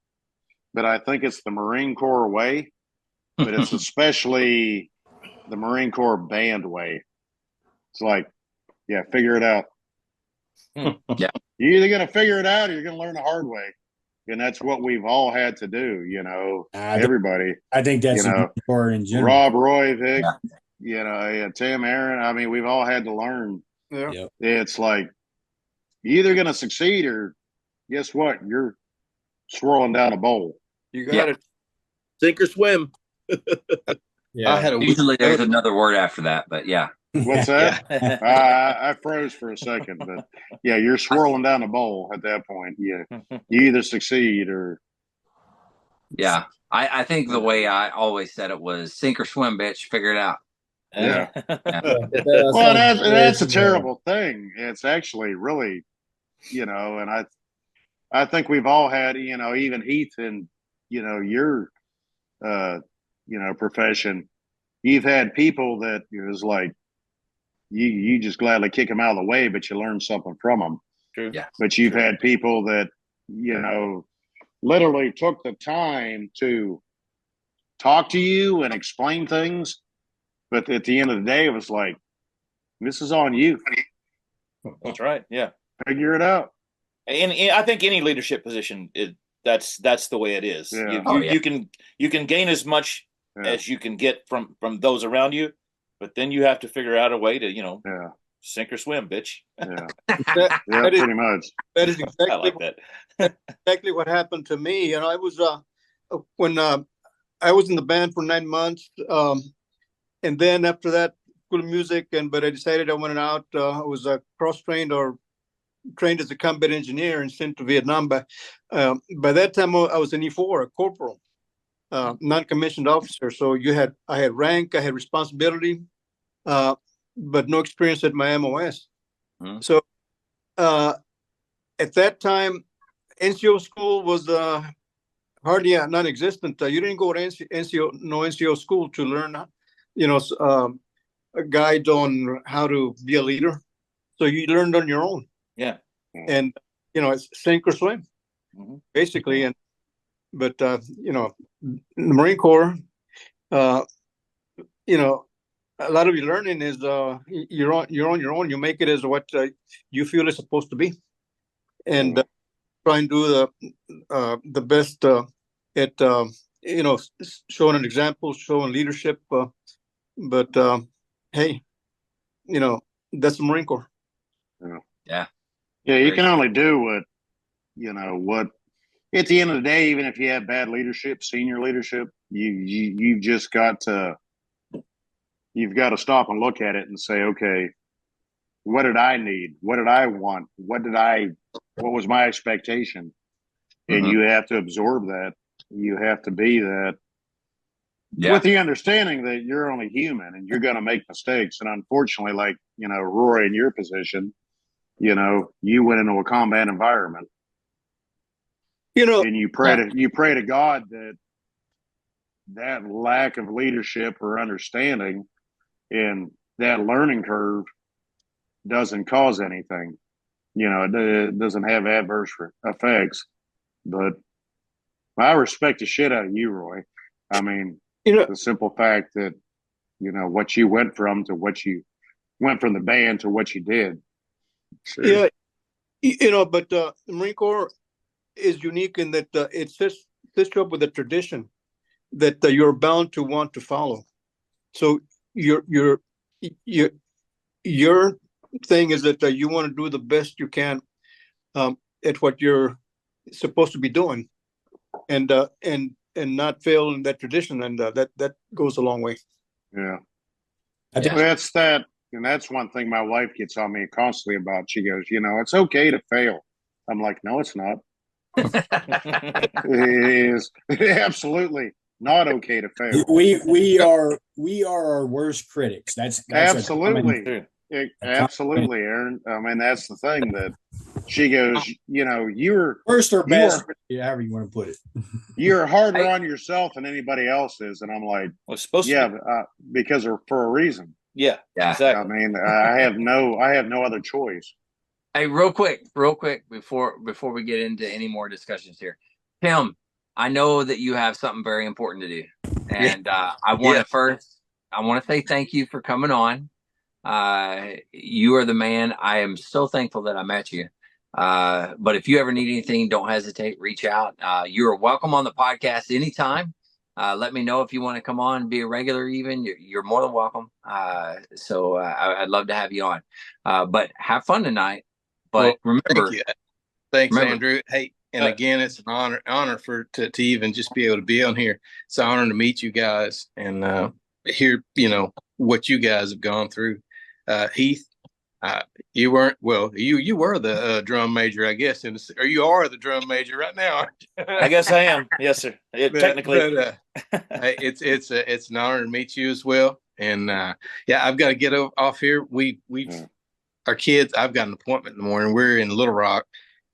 but I think it's the Marine Corps way, but it's especially the Marine Corps band way. It's like, figure it out. Yeah. You're either going to figure it out or you're going to learn the hard way. And that's what we've all had to do, everybody. I think that's important in general. Rob, Roy, Vic, Tim, Aaron. I mean, we've all had to learn. Yeah. Yep. It's like you're either going to succeed or guess what? You're swirling down a bowl. You got it. Sink or swim. Yeah. I had Usually there's another word after that, but yeah. What's that? I froze for a second, but you're swirling down a bowl at that point. Yeah, you either succeed or. Yeah, I think the way I always said it was sink or swim, bitch. Figure it out. Yeah. Well, that's a terrible thing. It's actually really, and I think we've all had, even Heath and your profession, you've had people that it was like you just gladly kick them out of the way, but you learn something from them. True. Yeah. But you've had people that literally took the time to talk to you and explain things, but at the end of the day, it was like, this is on you. That's right. Yeah. Figure it out. And I think any leadership position that's the way it is. Yeah. You can gain as much as you can get from those around you, but then you have to figure out a way to sink or swim, bitch. Yeah, pretty much. That is exactly I like that. exactly what happened to me. I was when I was in the band for 9 months, and then after that, School of Music, but I decided I wanted out. I was cross-trained or trained as a combat engineer and sent to Vietnam. By that time, I was an E4, a corporal, non-commissioned officer. So I had rank, I had responsibility, but no experience at my MOS. So at that time, NCO school was hardly non-existent. You didn't go to NCO school to learn, a guide on how to be a leader. So you learned on your own. Yeah. And, it's sink or swim, basically. But the Marine Corps, a lot of your learning is you're on your own. You make it as what you feel is supposed to be. And try and do the best at showing an example, showing leadership. But hey, that's the Marine Corps. Yeah. Yeah, you can only do what at the end of the day, even if you have bad leadership, senior leadership, you've got to stop and look at it and say, okay, what did I need? What did I want? What was my expectation? And you have to absorb that. You have to be that with the understanding that you're only human and you're going to make mistakes. And unfortunately, like, Roy, in your position, you went into a combat environment, and you pray to God that lack of leadership or understanding and that learning curve doesn't cause anything. It doesn't have adverse effects. But I respect the shit out of you, Roy. I mean, the simple fact that, what you went from to what you went from the band to what you did. Sure. Yeah. But the Marine Corps is unique in that it sets you up with a tradition that you're bound to want to follow. So your thing is that you want to do the best you can at what you're supposed to be doing, and not fail in that tradition, and that goes a long way. Yeah, that's that, and that's one thing my wife gets on me constantly about. She goes, it's okay to fail. I'm like, no, it's not. It is absolutely not okay to fail. We are our worst critics. That's absolutely. Absolutely, Aaron. I mean, that's the thing that she goes, you're worst or best, however you want to put it. You're harder on yourself than anybody else is. And I'm like, well, it's supposed to be. Because for a reason. Yeah, exactly. I mean, I have no other choice. Hey, real quick, before we get into any more discussions here, Tim, I know that you have something very important to do, and I want to say thank you for coming on. You are the man. I am so thankful that I met you. But if you ever need anything, don't hesitate, reach out. You are welcome on the podcast anytime. Let me know if you want to come on, be a regular even. You're more than welcome. So I'd love to have you on. But have fun tonight. But remember, thanks, Andrew. Hey, and again, it's an honor to even just be able to be on here. It's an honor to meet you guys and hear what you guys have gone through. Heath, you weren't you were the drum major, I guess, or you are the drum major right now. I guess I am. Yes, sir. Technically, it's an honor to meet you as well. And I've got to get off here. Our kids. I've got an appointment in the morning. We're in Little Rock,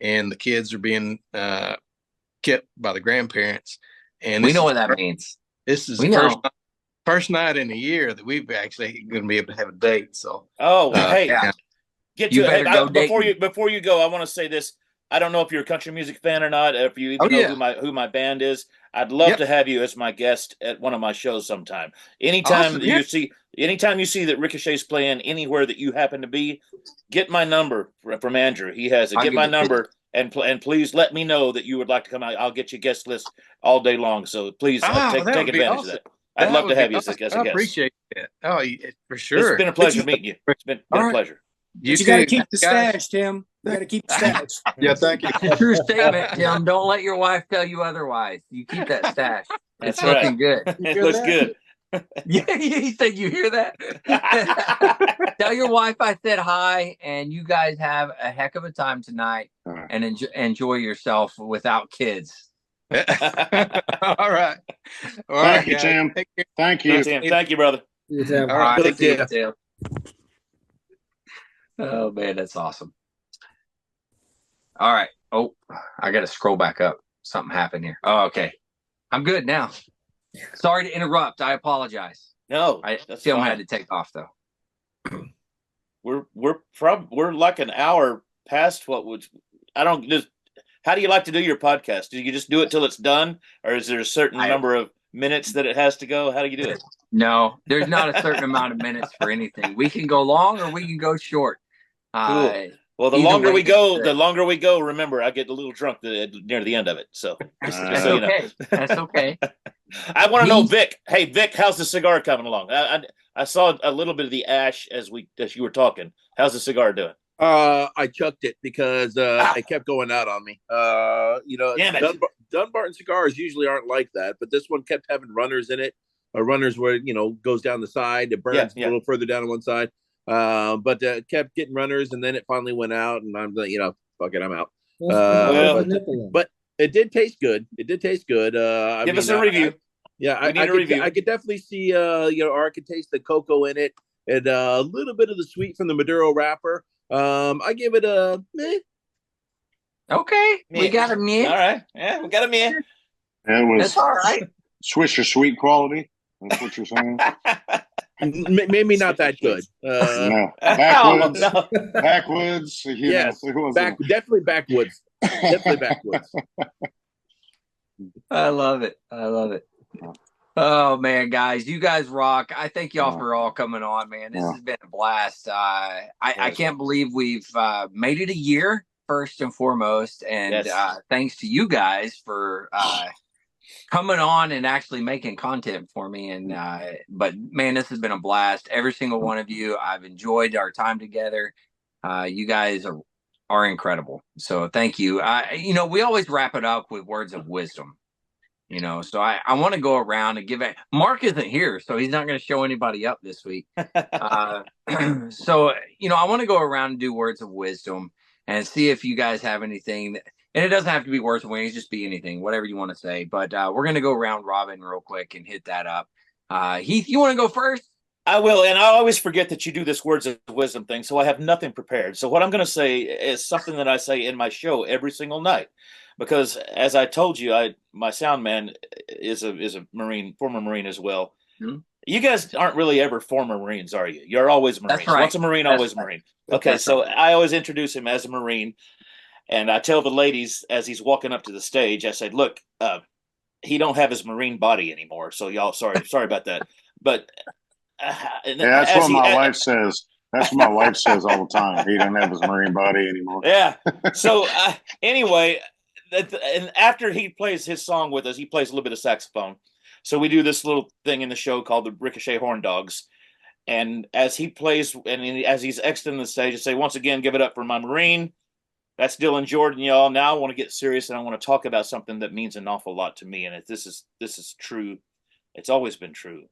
and the kids are being kept by the grandparents. And we know what that means. This is the first night in a year that we've actually going to be able to have a date. So, get to it. Before you go, I want to say this. I don't know if you're a country music fan or not. If you even know who my band is, I'd love to have you as my guest at one of my shows sometime. Anytime you see that Ricochet's playing anywhere that you happen to be, get my number from Andrew. He has it. Get my number and please let me know that you would like to come out. I'll get you guest list all day long. So please take advantage of that. I'd love to have you as a guest. I appreciate that. Oh, for sure. It's been a pleasure meeting you. It's been a pleasure. You got to keep the stash, Tim. You got to keep the stash. Yeah, thank you. True statement, Tim. Don't let your wife tell you otherwise. You keep that stash. It's looking good. It looks good. Yeah, you think you hear that? Tell your wife I said hi, and you guys have a heck of a time tonight, and enjoy yourself without kids. All right. Thank you, Tim. Thank you. Thank you, brother. All right. Take care, Tim. Oh, man, that's awesome. All right. Oh, I got to scroll back up. Something happened here. Oh, okay. I'm good now. Sorry to interrupt. I apologize. No, Tim had to take off though. We're like an hour past what would I don't just. How do you like to do your podcast? Do you just do it till it's done, or is there a certain number of minutes that it has to go? How do you do it? No, there's not a certain amount of minutes for anything. We can go long or we can go short. Cool. Well, the longer we go, remember, I get a little drunk near the end of it. So that's okay. That's okay. I want to know, Vic. Hey, Vic, how's the cigar coming along? I saw a little bit of the ash as you were talking. How's the cigar doing? I chucked it because it kept going out on me. Dunbarton cigars usually aren't like that, but this one kept having runners in it. Runners where goes down the side, it burns a little further down on one side. But kept getting runners, and then it finally went out, and I'm like, fuck it, I'm out. But it did taste good. It did taste good. Give us a review. I could definitely see, or I could taste the cocoa in it, and a little bit of the sweet from the Maduro wrapper. I give it a meh. Okay, meh. We got a meh. All right, yeah, we got a meh. That's all right. Swisher sweet quality. That's what you're saying. Maybe not that good. No. Backwoods. Backwoods. Definitely backwoods. Definitely backwoods. I love it. Oh man, guys, you guys rock. I thank y'all for all coming on, man. This has been a blast. I can't believe we've made it a year, first and foremost, and thanks to you guys for coming on and actually making content for me. And but man, this has been a blast. Every single one of you, I've enjoyed our time together. You guys are incredible. So thank you. We always wrap it up with words of wisdom. So I want to go around and give it. Mark isn't here, so he's not going to show anybody up this week. So I want to go around and do words of wisdom and see if you guys have anything. And it doesn't have to be words of wisdom, just be anything, whatever you want to say. But we're going to go round robin real quick and hit that up. Heath, you want to go first? I will, and I always forget that you do this words of wisdom thing, so I have nothing prepared. So what I'm going to say is something that I say in my show every single night, because as I told you, my sound man is a Marine, former Marine as well. Mm-hmm. You guys aren't really ever former Marines, are you? You're always Marines. That's right. Once a Marine, always a Marine. Okay, so I always introduce him as a Marine, and I tell the ladies as he's walking up to the stage, I said, "Look, he don't have his Marine body anymore, so y'all sorry about that." But that's what my wife says. That's what my wife says all the time. He doesn't have his Marine body anymore. Yeah. So anyway, and after he plays his song with us, he plays a little bit of saxophone. So we do this little thing in the show called the Ricochet Horn Dogs. And as he plays and as he's exiting the stage, I say, once again, give it up for my Marine. That's Dylan Jordan, y'all. Now I want to get serious and I want to talk about something that means an awful lot to me. And this is true. It's always been true.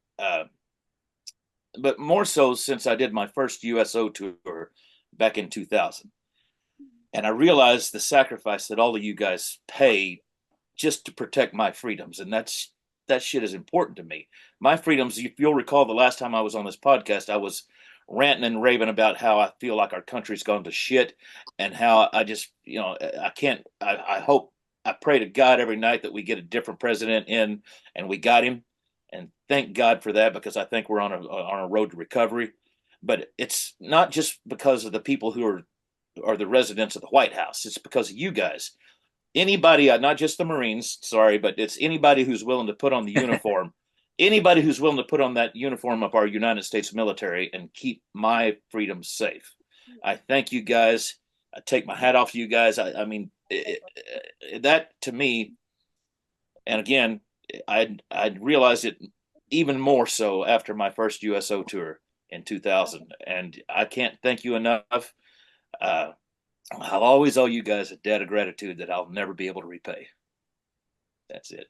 But more so since I did my first USO tour back in 2000. And I realized the sacrifice that all of you guys pay just to protect my freedoms. And that shit is important to me. My freedoms, if you'll recall the last time I was on this podcast, I was ranting and raving about how I feel like our country's gone to shit and how I just, I pray to God every night that we get a different president in, and we got him. And thank God for that, because I think we're on a road to recovery. But it's not just because of the people who are the residents of the White House. It's because of you guys. Anybody, not just the Marines, sorry, but it's anybody who's willing to put on the uniform. Anybody who's willing to put on that uniform of our United States military and keep my freedom safe. I thank you guys. I take my hat off to you guys. I mean, that to me, and again, I realized it even more so after my first USO tour in 2000. And I can't thank you enough. I'll always owe you guys a debt of gratitude that I'll never be able to repay. That's it.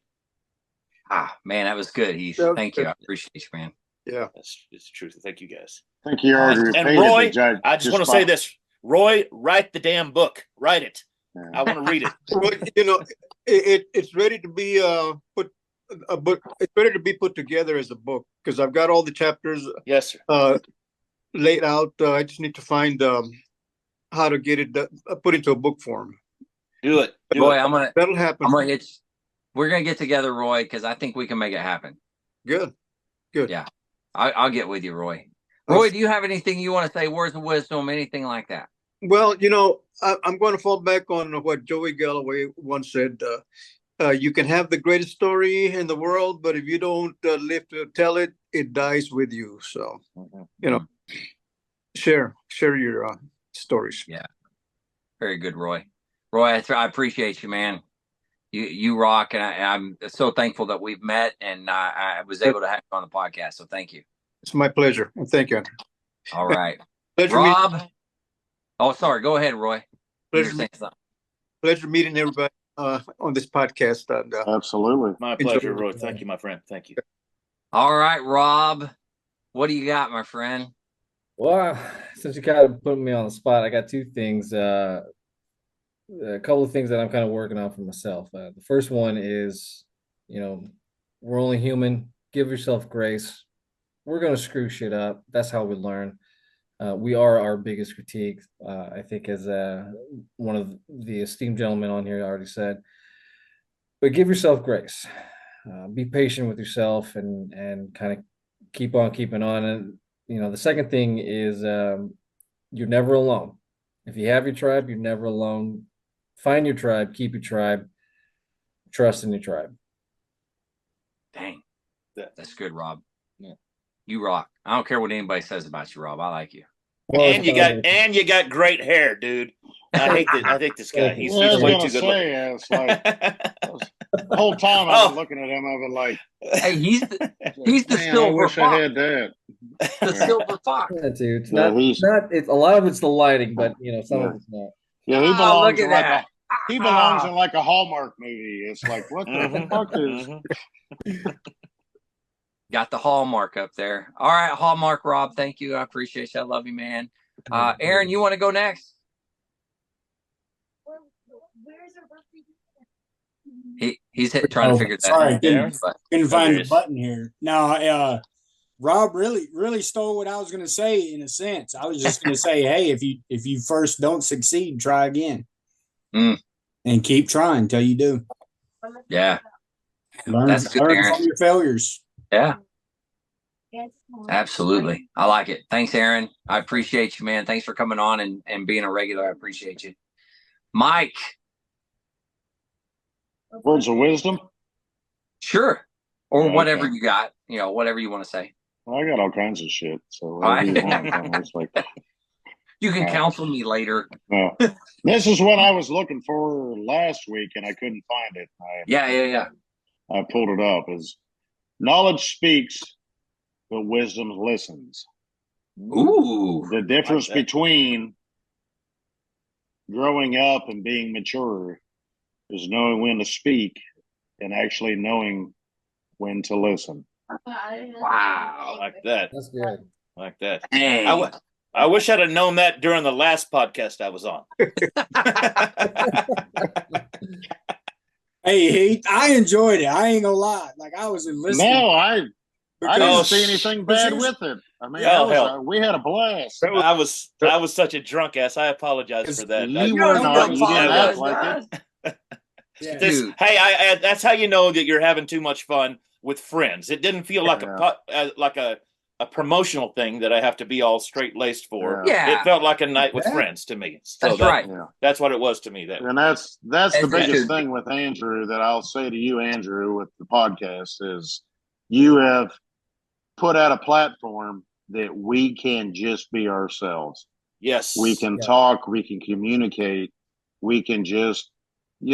Man, that was good, Heath. That was Thank good. you. I appreciate you, man. Yeah. It's the truth. Thank you, guys. I think you already And repeated Roy, the judge. I just want to say this. Roy, write the damn book. Write it. I want to read it. Well, it's ready to be put a book. It's ready to be put together as a book because I've got all the chapters Yes, sir. laid out. I just need to find how to get it put into a book form. Do it. Roy, That'll happen. We're gonna get together, Roy, because I think we can make it happen. Good. Yeah. I'll get with you, Roy. Roy, do you have anything you want to say? Words of wisdom, anything like that? Well, I'm going to fall back on what Joey Galloway once said. You can have the greatest story in the world, but if you don't live to tell it, it dies with you. So, share your stories. Yeah. Very good, Roy. Roy, I appreciate you, man. You rock, and I'm so thankful that we've met, and I was able to have you on the podcast. So thank you. It's my pleasure. And thank you. All right. Pleasure Rob. Oh, sorry. Go ahead, Roy. Pleasure meeting everybody on this podcast. And, Absolutely. My pleasure, Roy. Thank you, my friend. Thank you. All right, Rob. What do you got, my friend? Well, since you kind of put me on the spot, I got two things. A couple of things that I'm kind of working on for myself. The first one is, we're only human. Give yourself grace. We're going to screw shit up. That's how we learn. We are our biggest critique, I think, as one of the esteemed gentlemen on here already said. But give yourself grace. Be patient with yourself and kind of keep on keeping on. And, the second thing is you're never alone. If you have your tribe, you're never alone. Find your tribe, keep your tribe, trust in your tribe. Dang. That's good, Rob. Yeah. You rock. I don't care what anybody says about you,B. I like you. Well, And you got great hair, dude. I hate this guy. He's way too good looking. It's like the whole time I've been looking at him, I've been like, hey, he's the man, silver I wish fox. I had that. The silver fox. Yeah, dude. It's Yeah, not. It's a lot of it's the lighting, but some of it's not. Yeah, he Oh, belongs look at in like that. he belongs in like a Hallmark movie. It's like, what the fuck is? Got the hallmark up there. All right, Hallmark Rob. Thank you. I appreciate you. I love you, man. Aaron, you want to go next? Where's our birthday? He's trying to figure that out. Couldn't find the button here. No, Rob really stole what I was going to say. In a sense, I was just going to say, hey, if you first don't succeed, try again, and keep trying until you do. Yeah, Learn from your failures. Yeah, absolutely. I like it. Thanks, Aaron. I appreciate you, man. Thanks for coming on and being a regular. I appreciate you. Mike. Words of wisdom? Sure. Or Okay. whatever you got, whatever you want to say. Well, I got all kinds of shit. So Right. you want, it's like, you can counsel me later. this is what I was looking for last week and I couldn't find it. Yeah. I pulled it up. Is knowledge speaks, but wisdom listens. Ooh. The difference between growing up and being mature is knowing when to speak and actually knowing when to listen. Wow. Like that. That's good. Like that. Hey. I wish I'd have known that during the last podcast I was on. Hey, Heath, I enjoyed it. I ain't gonna lie. Like I was listening. No, I didn't see Because- anything bad with it. I mean, Oh, hell. we had a blast. I was such a drunk ass. I apologize for that. You were not. You didn't act like it. Yeah. Dude. Hey, that's how you know that you're having too much fun with friends. It didn't feel like a promotional thing that I have to be all straight laced for. Yeah. It felt like a night with Yeah. friends to me. So That's right. Yeah. That's what it was to me. That And that's the That's biggest good. thing with Andrew that I'll say to you, Andrew, with the podcast is you have put out a platform that we can just be ourselves. yes, We can talk, we can communicate, we can just, we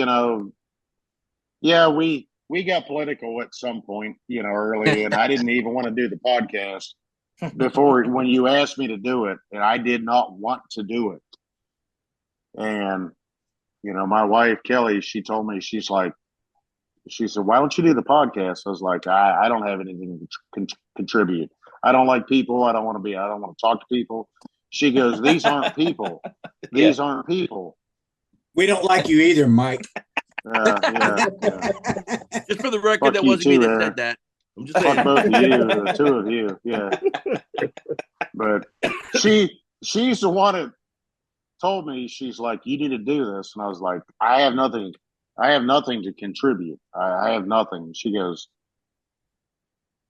got political at some point, early, and I didn't even want to do the podcast before when you asked me to do it, and I did not want to do it. And, my wife, Kelly, she told me, she's like, She said, "Why don't you do the podcast?" I was like, "I don't have anything to contribute. I don't like people. I don't want to talk to people." She goes, "These aren't people. These aren't people." We don't like you either, Mike. Yeah. Just for the record, Fuck that you wasn't me too, that Aaron. said that. I'm just Fuck saying. both of you, the two of you. Yeah. But she's the one that told me, she's like, "You need to do this," and I was like, I have nothing to contribute. I have nothing. She goes,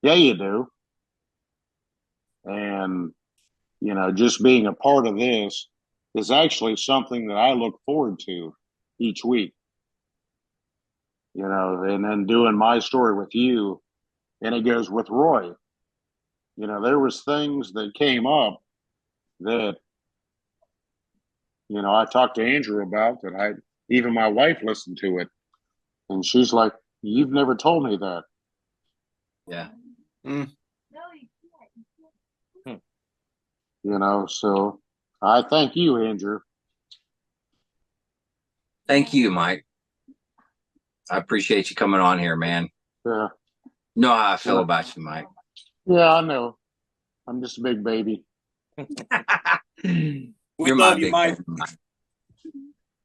"Yeah, you do." And just being a part of this is actually something that I look forward to each week. And then doing my story with you, and it goes with Roy. There was things that came up that I talked to Andrew about, that even my wife listened to it, and she's like, "You've never told me that." Yeah. No, you can't. So I thank you, Andrew. Thank you, Mike. I appreciate you coming on here, man. Yeah. You know how I feel about you, Mike. Yeah, I know. I'm just a big baby. We You're love my you, big Mike.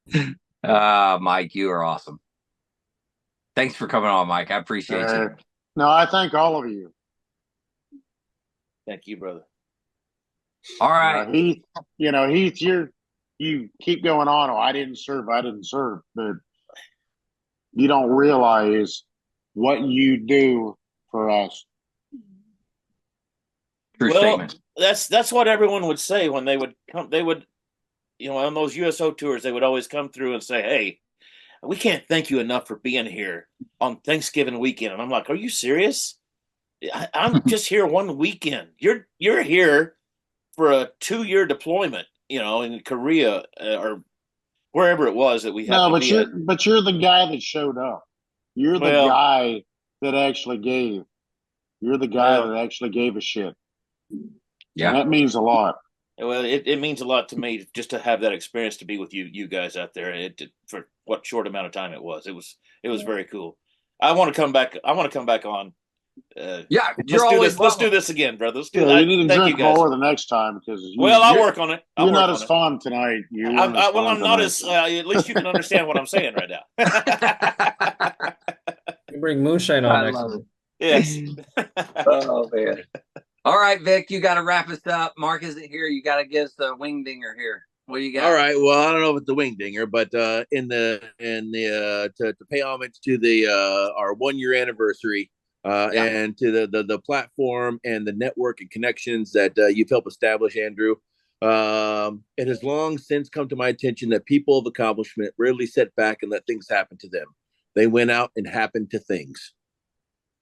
baby, Mike. Mike, you are awesome. Thanks for coming on, Mike. I appreciate you. No, I thank all of you. Thank you, brother. All right. Heath, you keep going on. "Oh, I didn't serve. But you don't realize what you do for us. True statement. That's what everyone would say when they would come. They would, on those USO tours, they would always come through and say, "Hey, we can't thank you enough for being here on Thanksgiving weekend." And I'm like, "Are you serious? I'm just here one weekend. You're here for a 2-year deployment, in Korea or wherever it was that we had." No, but you're the guy that showed up. You're the guy that actually gave. You're the guy that actually gave a shit. Yeah, and that means a lot. Well, it means a lot to me just to have that experience, to be with you guys out there. For what short amount of time it was. It was very cool. I want to come back. On. Yeah, let's do this again, brother. Let's do You need to drink guys. more the next time, because I'll work on it. You're not as fun tonight. I'm not as. At least you can understand what I'm saying right now. You bring moonshine on next time. Yes. Oh man. All right, Vic, you got to wrap us up. Mark isn't here. You got to give us the wing dinger here. What do you got? All right. Well, I don't know if it's the wing dinger, but to pay homage to our 1-year anniversary, and to the platform and the network and connections that you've helped establish, Andrew. It has long since come to my attention that people of accomplishment rarely sit back and let things happen to them. They went out and happened to things.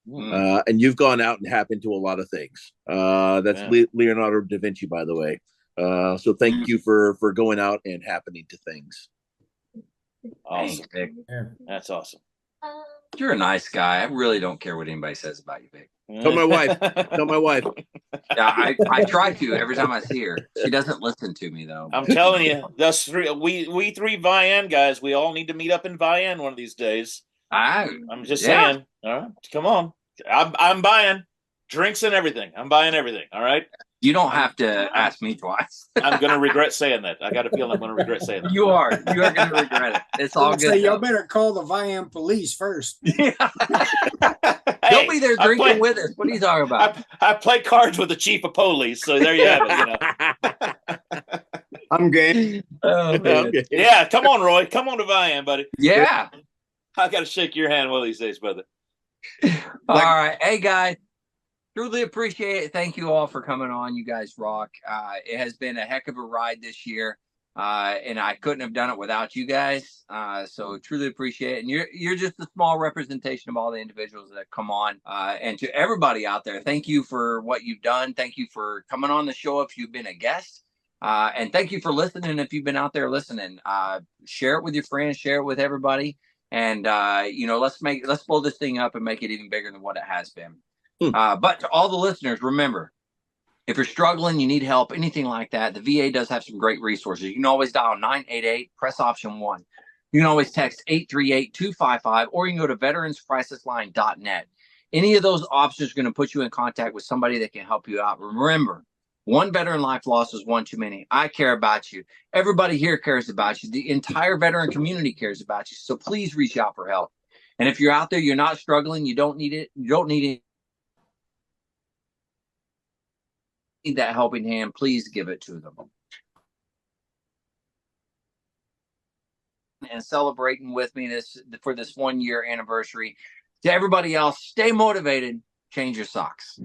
And you've gone out and happened to a lot of things. That's Leonardo da Vinci, by the way. So thank you for going out and happening to things. Awesome. Vic. That's awesome. You're a nice guy. I really don't care what anybody says about you, Vic. Tell my wife. Yeah, I try to every time I see her. She doesn't listen to me though. I'm telling you, we three Vian guys, we all need to meet up in Vian one of these days. I'm just saying. All right, come on. I'm buying drinks and everything. I'm buying everything. All right. You don't have to ask me twice. I'm gonna regret saying that. I got a feeling I'm gonna regret saying that. You are gonna regret it. It's all good. Say y'all better call the Vian police first. Yeah. They'll be there drinking with us. What are you talking about? I play cards with the chief of police, so there you have it. I'm game. Oh, man. Yeah, come on, Roy. Come on to Vian, buddy. Yeah. I got to shake your hand one of these days, brother. All right. Hey, guys. Truly appreciate it. Thank you all for coming on. You guys rock. It has been a heck of a ride this year, and I couldn't have done it without you guys. So truly appreciate it. And you're just a small representation of all the individuals that come on. And to everybody out there, thank you for what you've done. Thank you for coming on the show if you've been a guest. And thank you for listening if you've been out there listening. Share it with your friends. Share it with everybody. And let's blow this thing up and make it even bigger than what it has been. But to all the listeners, remember, if you're struggling, you need help, anything like that, the VA does have some great resources. You can always dial 988, press option 1. You can always text 838-255, or you can go to veteranscrisisline.net. Any of those options are going to put you in contact with somebody that can help you out. Remember, one veteran life loss is one too many. I care about you. Everybody here cares about you. The entire veteran community cares about you. So please reach out for help. And if you're out there, you're not struggling, you don't need it, you don't need that helping hand, please give it to them. And celebrating with me for this 1 year anniversary. To everybody else, stay motivated, change your socks.